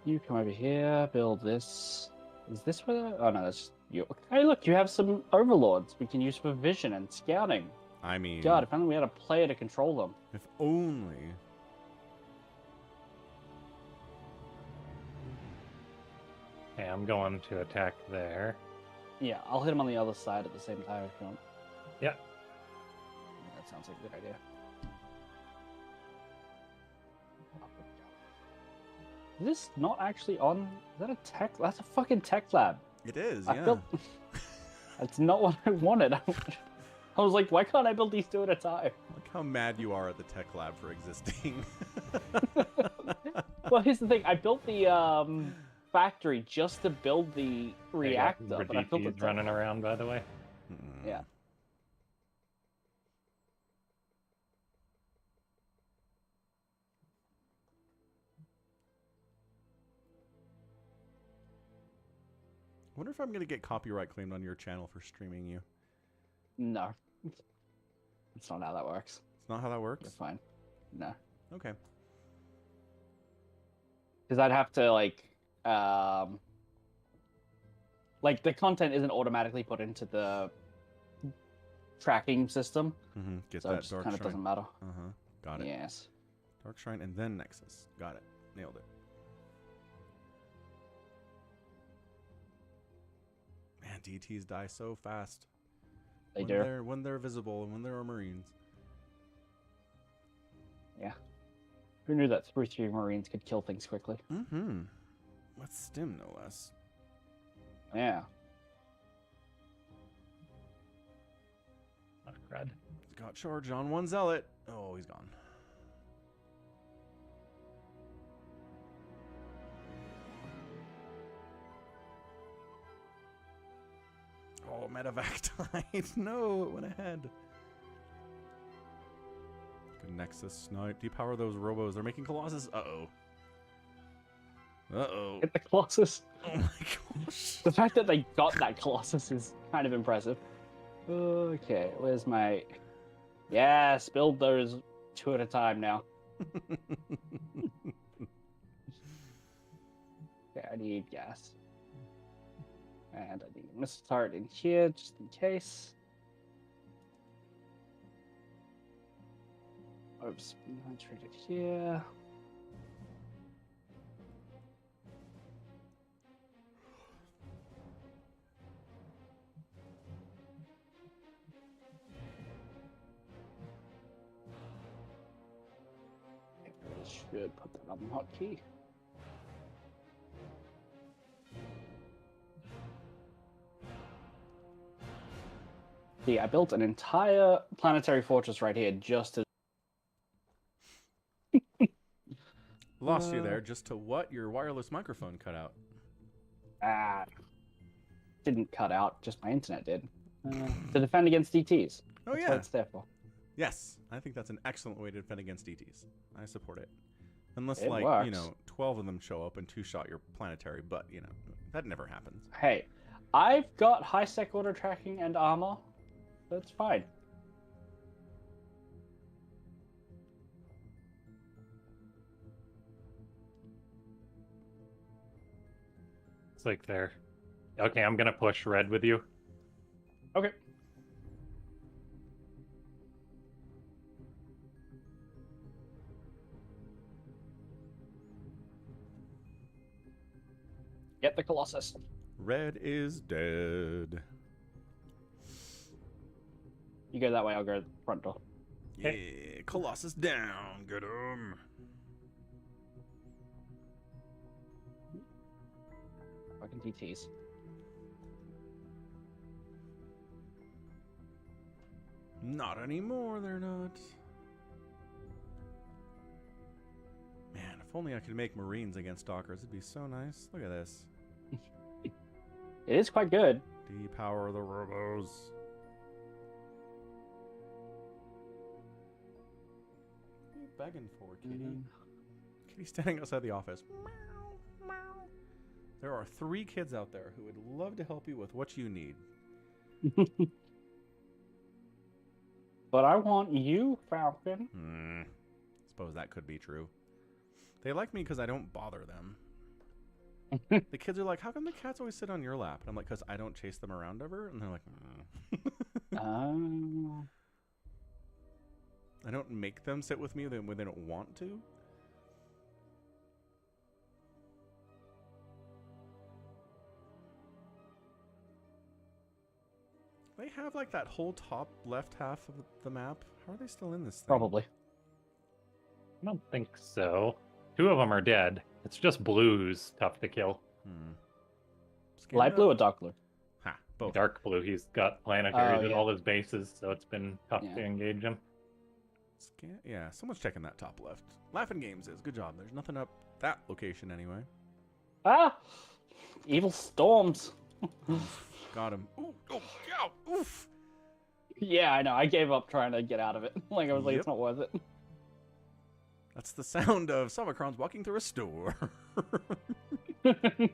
You come over here, build this. Is this where the... Oh, no, that's just you. Hey, look, you have some overlords we can use for vision and scouting. I mean, God, if only we had a player to control them. if only. Okay, I'm going to attack there. Yeah, I'll hit him on the other side at the same time if you want. Yeah. That sounds like a good idea. Is this not actually on? Is that a tech? That's a fucking tech lab. It is, I yeah. built... That's not what I wanted. I was like, why can't I build these two at a time? Look how mad you are at the tech lab for existing. Well, here's the thing. I built the factory just to build the reactor, but I built the DT's running around, by the way. Yeah. I wonder if I'm going to get copyright claimed on your channel for streaming you. No. That's not how that works. It's not how that You're works? fine. No. Okay. Because I'd have to, like, the content isn't automatically put into the tracking system, Mm-hmm. Get so it that just Dark kind of Shrine. doesn't matter. Uh-huh. Got it. Yes. Dark Shrine and then Nexus. Got it. Nailed it. Man, DTs die so fast. They when do. When they're visible and when there are Marines. Yeah. Who knew that 3 Marines could kill things quickly? Mm-hmm. With stim, no less. Yeah. Oh, crud. Got charged on one zealot. Oh, he's gone. Oh, medevac died. No, it went ahead. Good Nexus snipe. Depower those robos. They're making Colossus. Uh-oh. Uh-oh. Hit the Colossus. Oh my gosh. The fact that they got that Colossus is kind of impressive. Okay, where's my... Yes, build those 2 at a time now. Okay, I need gas. And I need a missile turret in here, just in case. Oops, penetrated here. I should put that on the hotkey. See, I built an entire planetary fortress right here just to... Lost you there just to what? Your wireless microphone cut out. Ah, didn't cut out, just my internet did. To defend against DTs. Oh, That's yeah. what it's there for. Yes, I think that's an excellent way to defend against DTs. I support it. Unless, It like, works. 12 of them show up and 2-shot your planetary, but, that never happens. Hey, I've got high sec auto tracking and armor. That's fine. It's like there. Okay, I'm gonna push red with you. Okay. Get the Colossus. Red is dead. You go that way, I'll go front door. Yeah, Colossus down. Get him. Fucking DTs. Not anymore, they're not. Man, if only I could make Marines against Stalkers, it'd be so nice. Look at this. It is quite good. Depower the robos. What are you begging for, kitty? Kitty's standing outside the office. Meow, meow. There are 3 kids out there who would love to help you with what you need. But I want you, Falcon. Suppose that could be true. They like me because I don't bother them. The kids are like, how come the cats always sit on your lap? And I'm like, because I don't chase them around ever. And they're like, Oh. I don't make them sit with me when they don't want to. They have like that whole top left half of the map. How are they still in this thing? Probably. I don't think so. 2 of them are dead. It's just blues tough to kill. Scan Light it blue up. or dark blue? Ha, both. Dark blue, he's got planetaries at yeah. all his bases, so it's been tough Yeah. to engage him. Yeah, someone's checking that top left. Laughing Games is. Good job. There's nothing up that location anyway. Ah! Evil storms. Got him. Ooh, oh, yeah, oof. Yeah, I know. I gave up trying to get out of it. Like, I was like, Yep. it's not worth it. That's the sound of Somicrons walking through a store. I've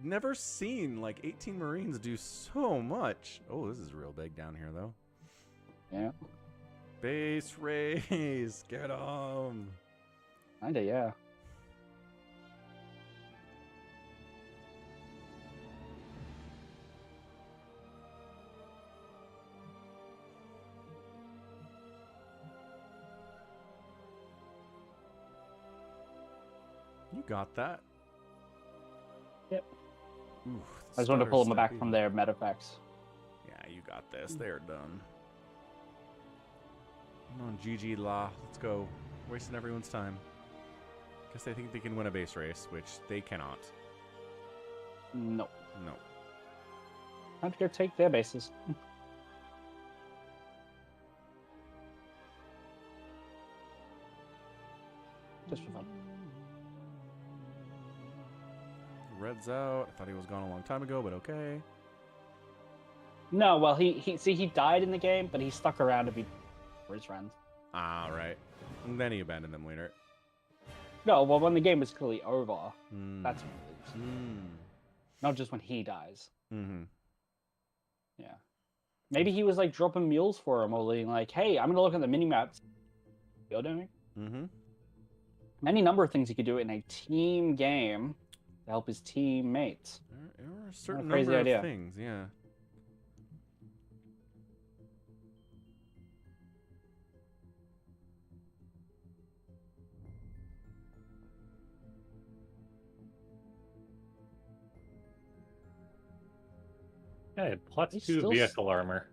never seen like 18 Marines do so much. Oh, this is real big down here though. Yeah. Base race. Get 'em. Kinda, yeah. You got that. Yep. Oof, I just wanted to pull them back stutter from steppy. their medifacts. Yeah, you got this. They're done. Come on, GG La. Let's go. Wasting everyone's time. Guess they think they can win a base race, which they cannot. No. No. Time to go take their bases. Just for fun. Red's out. I thought he was gone a long time ago, but okay. No, well, he died in the game, but he stuck around to be for his friends. Ah, right. And then he abandoned them later. No, well, when the game was clearly over, that's when he leaves. Not just when he dies. Mm-hmm. Yeah. Maybe he was like dropping mules for him, or being like, "Hey, I'm gonna look at the mini maps you're doing." Mm-hmm. Any number of things he could do in a team game to help his teammates. There are a certain crazy number idea. of things, yeah. Yeah, it plus He's 2 still vehicle armor.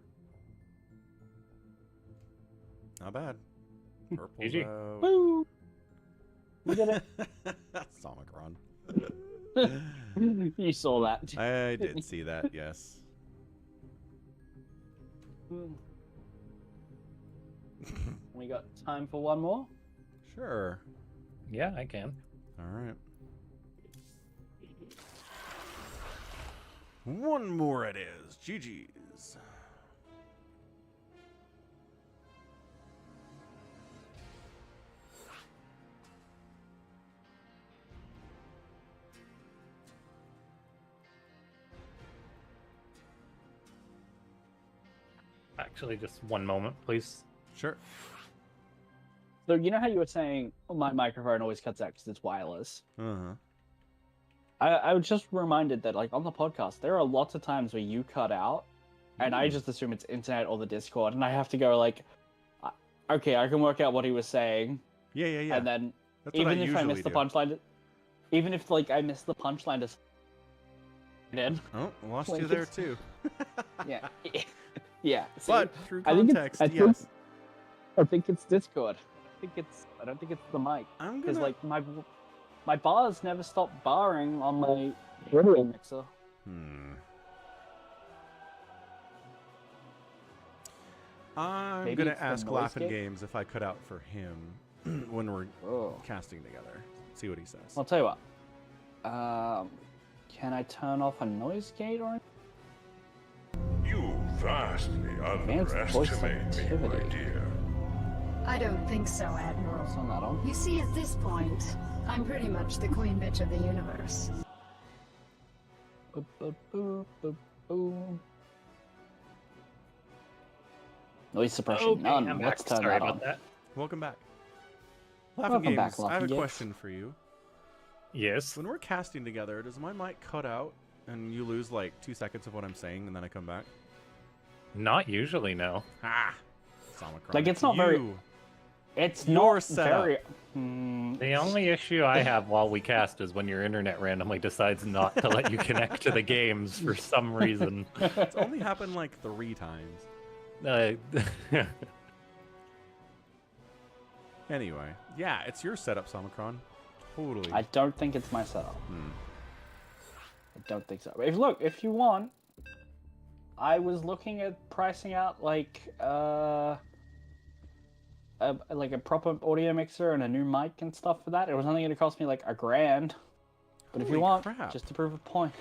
Not bad. Purple's GG. out. Woo! We did it. Somicron. You saw that. I did see that, yes. We got time for one more. Sure. Yeah, I can. All right. One more it is. GG's. Actually, just one moment, please. Sure. So you know how you were saying, oh, my microphone always cuts out because it's wireless? Uh-huh. I was just reminded that, like, on the podcast, there are lots of times where you cut out, and I just assume it's internet or the Discord, and I have to go, like, okay, I can work out what he was saying. Yeah, yeah, yeah. And then, That's what even if I miss usually the do. punchline, even if, like, I miss the punchline to... Oh, lost Like, you there it's- too. Yeah. Yeah. See, But through I think context, it's, yes. I think it's Discord. I don't think it's the mic. I'm Because, gonna. like, my bars never stop barring on my radio mixer. I'm Maybe gonna it's the ask noise Laughing gate? Games if I cut out for him when we're Oh. casting together. See what he says. I'll tell you what. Can I turn off a noise gate or? You vastly Advanced voice underestimate me, my activity. dear. I don't think so, Admiral. Turn that on. You see, at this point, I'm pretty much the queen bitch of the universe. Boop, boop, boop, boop, boop. Noise suppression Okay, none. I'm Let's back. turn Sorry that about on. that. Welcome back. Laughing Welcome Games, back, I have Laughing a Games. question for you. Yes. When we're casting together, does my mic cut out and you lose like 2 seconds of what I'm saying and then I come back? Not usually, no. Ah! Somicron. Like, it's not very- you. It's Your not setup. very. The only issue I have while we cast is when your internet randomly decides not to let you connect to the games for some reason. It's only happened like 3 times. Uh, Anyway, yeah, it's your setup, Somicron. Totally. I don't think it's my setup. Hmm. I don't think so. If you want, I was looking at pricing out like a proper audio mixer and a new mic and stuff for that. It was only going to cost me like $1,000. But if you Holy want, crap. just to prove a point,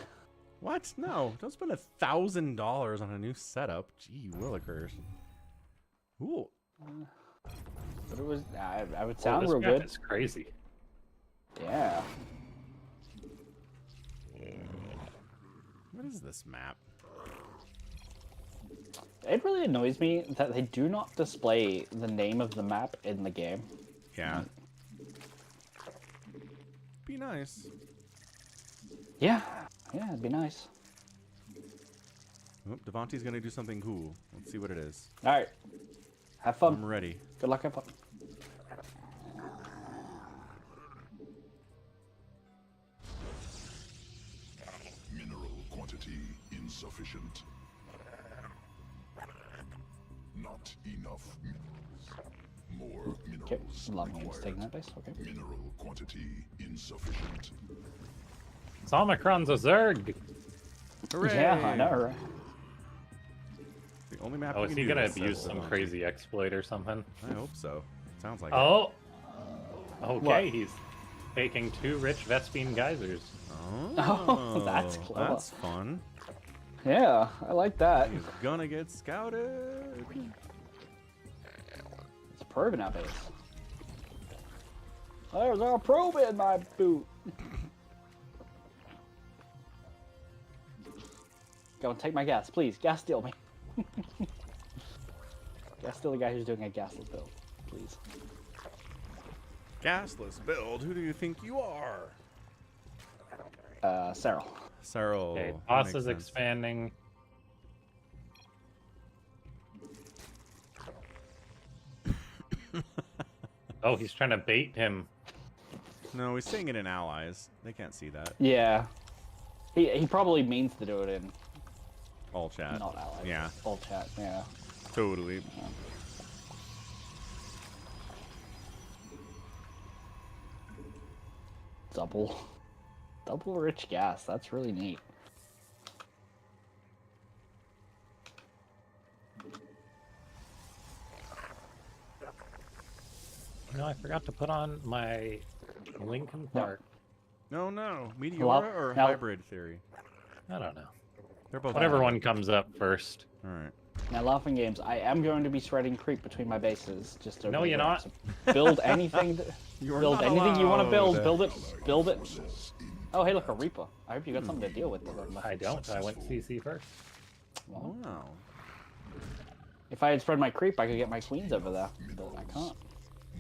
What? No, don't spend $1,000 on a new setup. Gee willikers. Ooh. but it was I would well, sound this real map good. is crazy. Yeah. What is this map? It really annoys me that they do not display the name of the map in the game. Yeah. Be nice. Yeah. Yeah, it'd be nice. Oh, Devontae's gonna do something cool. Let's see what it is. All right. Have I'm fun. ready. Good luck. Have fun. Mineral quantity insufficient. Not enough minerals. More Okay. minerals Lovely. It's taking required. that base. Okay. Mineral quantity insufficient. Somicron's a Zerg! Hooray! Yeah, I know, right? The only map Oh, you is can he do gonna this, abuse says some Devontae. crazy exploit or something? I hope so. Sounds like it. Oh! Okay, What? he's taking 2 rich Vespine geysers. Oh, that's clever. That's fun. Yeah, I like that. He's gonna get scouted. It's a probe in our base. There's a probe in my boot. Go and take my gas, please. Gas steal me. Gas steal the guy who's doing a gasless build, please. Gasless build. Who do you think you are? Cyril. Cyril. Okay, that boss makes is sense. expanding. Oh, he's trying to bait him. No, he's saying it in allies. They can't see that. Yeah. He probably means to do it in All chat. not allies. Yeah, All chat, yeah. totally. Double rich gas. That's really neat. No, I forgot to put on my Lincoln No. Park. No, no. Meteora Well, or now- hybrid theory? I don't know. They're both. Whatever one comes up first. All right. Now, Laughing Games, I am going to be spreading creep between my bases. Just to No, you're not. So build anything. You're Build not anything you want to build. allowed. Build it. Build it. Oh, hey, look, a Reaper. I hope you got something to deal with. I don't. I went CC first. Well, Wow. if I had spread my creep, I could get my queens over there, but I can't.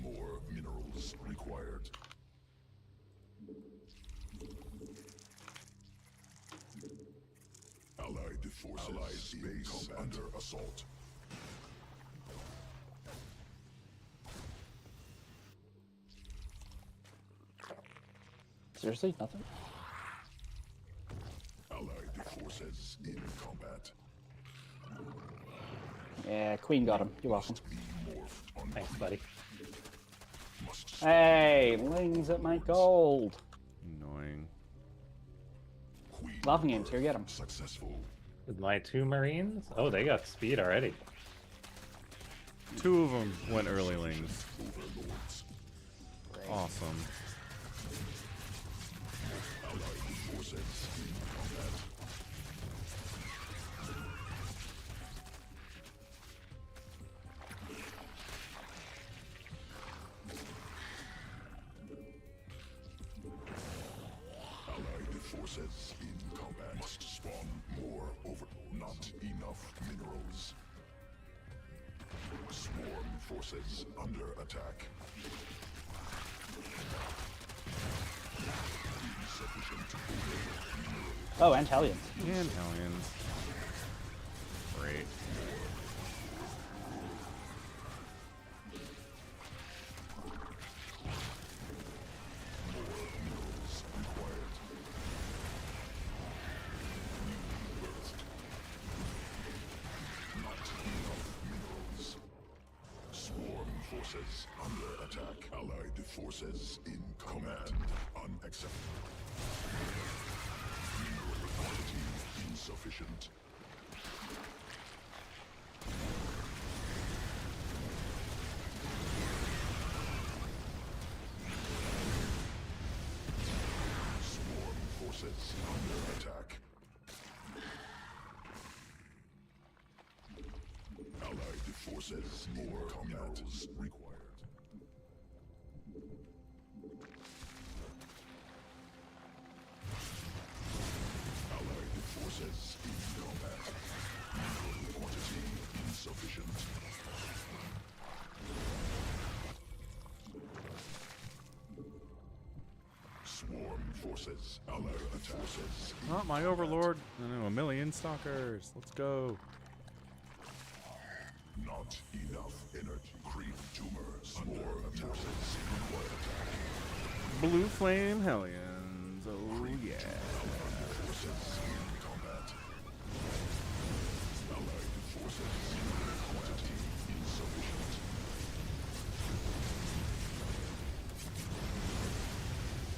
More minerals required. Allied forces base under assault. Seriously, nothing. Allied forces in combat. Yeah, queen got him. You're welcome. Thanks, buddy. Hey, Lings at my gold. Annoying. Laughing Games, go get him. Successful. With my 2 Marines? Oh, they got speed already. 2 of them went early lings. Overlords. Awesome. Allied forces in combat. Allied forces in combat. Must spawn more not enough minerals. Swarm forces under attack. Insufficient mineral. Oh, and Hellions. And Hellions. Great. Minerals required. New birth. Not enough minerals. Swarm forces under attack. Allied forces in command. Unacceptable. Mineral quantity insufficient. Swarm forces under attack. Allied forces more minerals required. Allied forces in combat. Mineral quantity insufficient. Swarm forces. Allied forces. Oh, my overlord. I know, 1,000,000 stalkers. Let's go. Not enough energy. Creep tumor. Swarm forces required attack. Blue flame Hellions. Oh, yeah. Allied forces in combat. Allied forces. Quantity insufficient.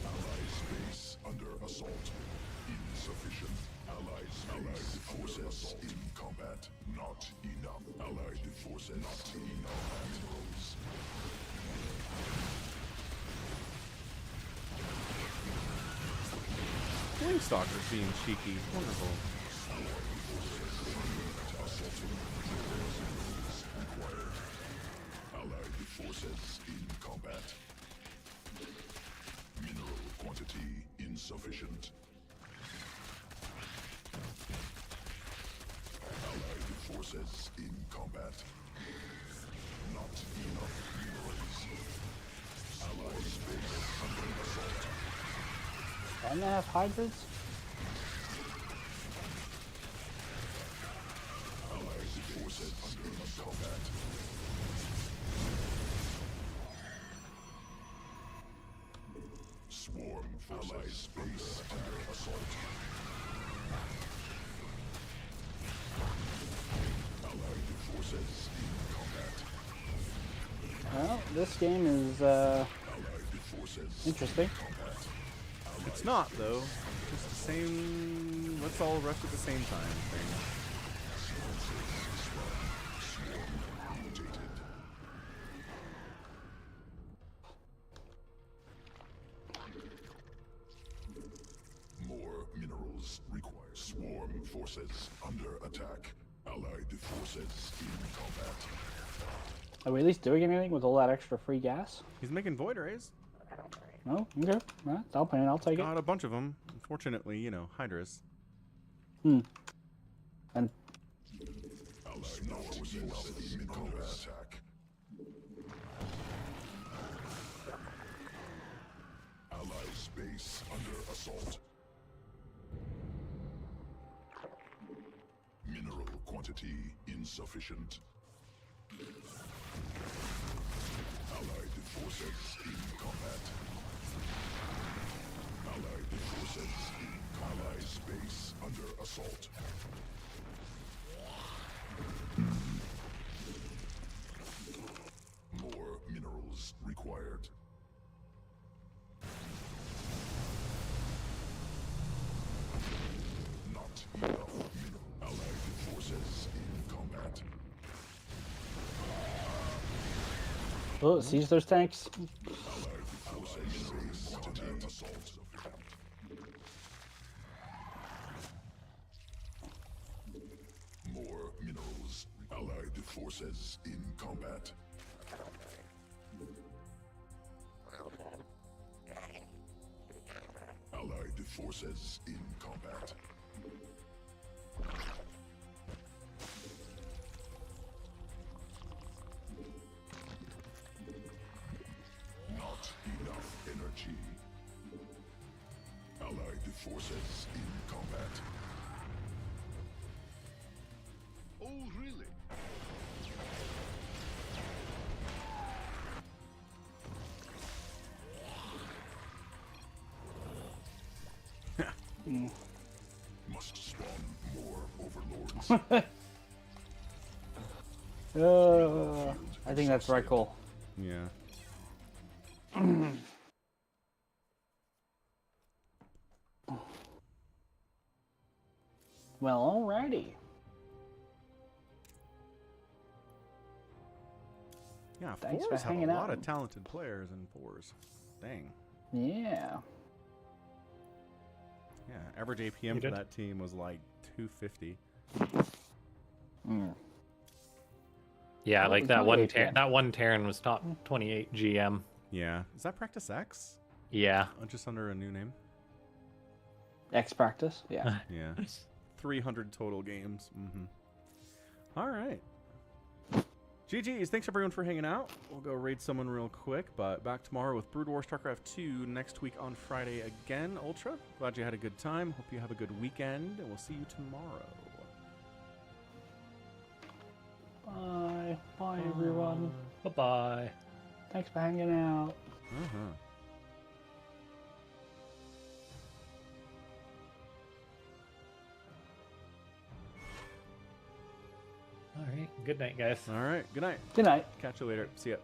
Allied space under assault. Insufficient. Allied forces in combat. Not enough. Allied forces. Not enough minerals. Wing stalkers being cheeky. Wonderful. Allied forces in combat. Mineral quantity insufficient. Allied forces in combat. Not enough minerals. Allied space under assault. And they have hybrids? Allied forces in combat. Swarm forces. Allied space under assault. Allied forces in combat. Well, this game is Allied forces interesting. combat. It's not, though. Just the same. Let's all rush at the same time thing. Mutated. More minerals required. Swarm forces. forces under attack. Allied forces in combat. Are we at least doing anything with all that extra free gas? He's making void rays. No? Okay. Alright, I'll pay it. I'll take it. Got a bunch of them. Unfortunately, you know, Hydras. And Allied forces in combat. Attack. Allied space under assault. Mineral quantity insufficient. Allied forces in combat. Allied forces in allied space under assault. More minerals required. Not enough mineral. Allied forces in combat. oh, seize those tanks. Allied forces in quantity assault. More minerals. Allied forces in combat. Allied forces in combat. Not enough energy. Allied forces in combat. Oh, really? Must spawn more overlords. I think that's right call. Yeah. Well, alrighty. Yeah, Thanks for fours have a hanging lot out. of talented players in fours. Dang. Yeah. Yeah, average APM You for did? that team was like 250. Mm. Yeah, Oh, like it's that not one. APM. That one Terran was top 28 GM. Yeah. Is that Practice X? Yeah. Just under a new name? X practice. Yeah. Yeah. 300 total games. Mm-hmm. All right. GG's. Thanks everyone for hanging out. We'll go raid someone real quick, but back tomorrow with Brood War StarCraft 2 next week on Friday again. Ultra, glad you had a good time. Hope you have a good weekend, and we'll see you tomorrow. Bye. Bye, everyone. Bye bye. Thanks for hanging out. Uh-huh. All right. Good night, guys. All right. Good night. Good night. Catch you later. See ya.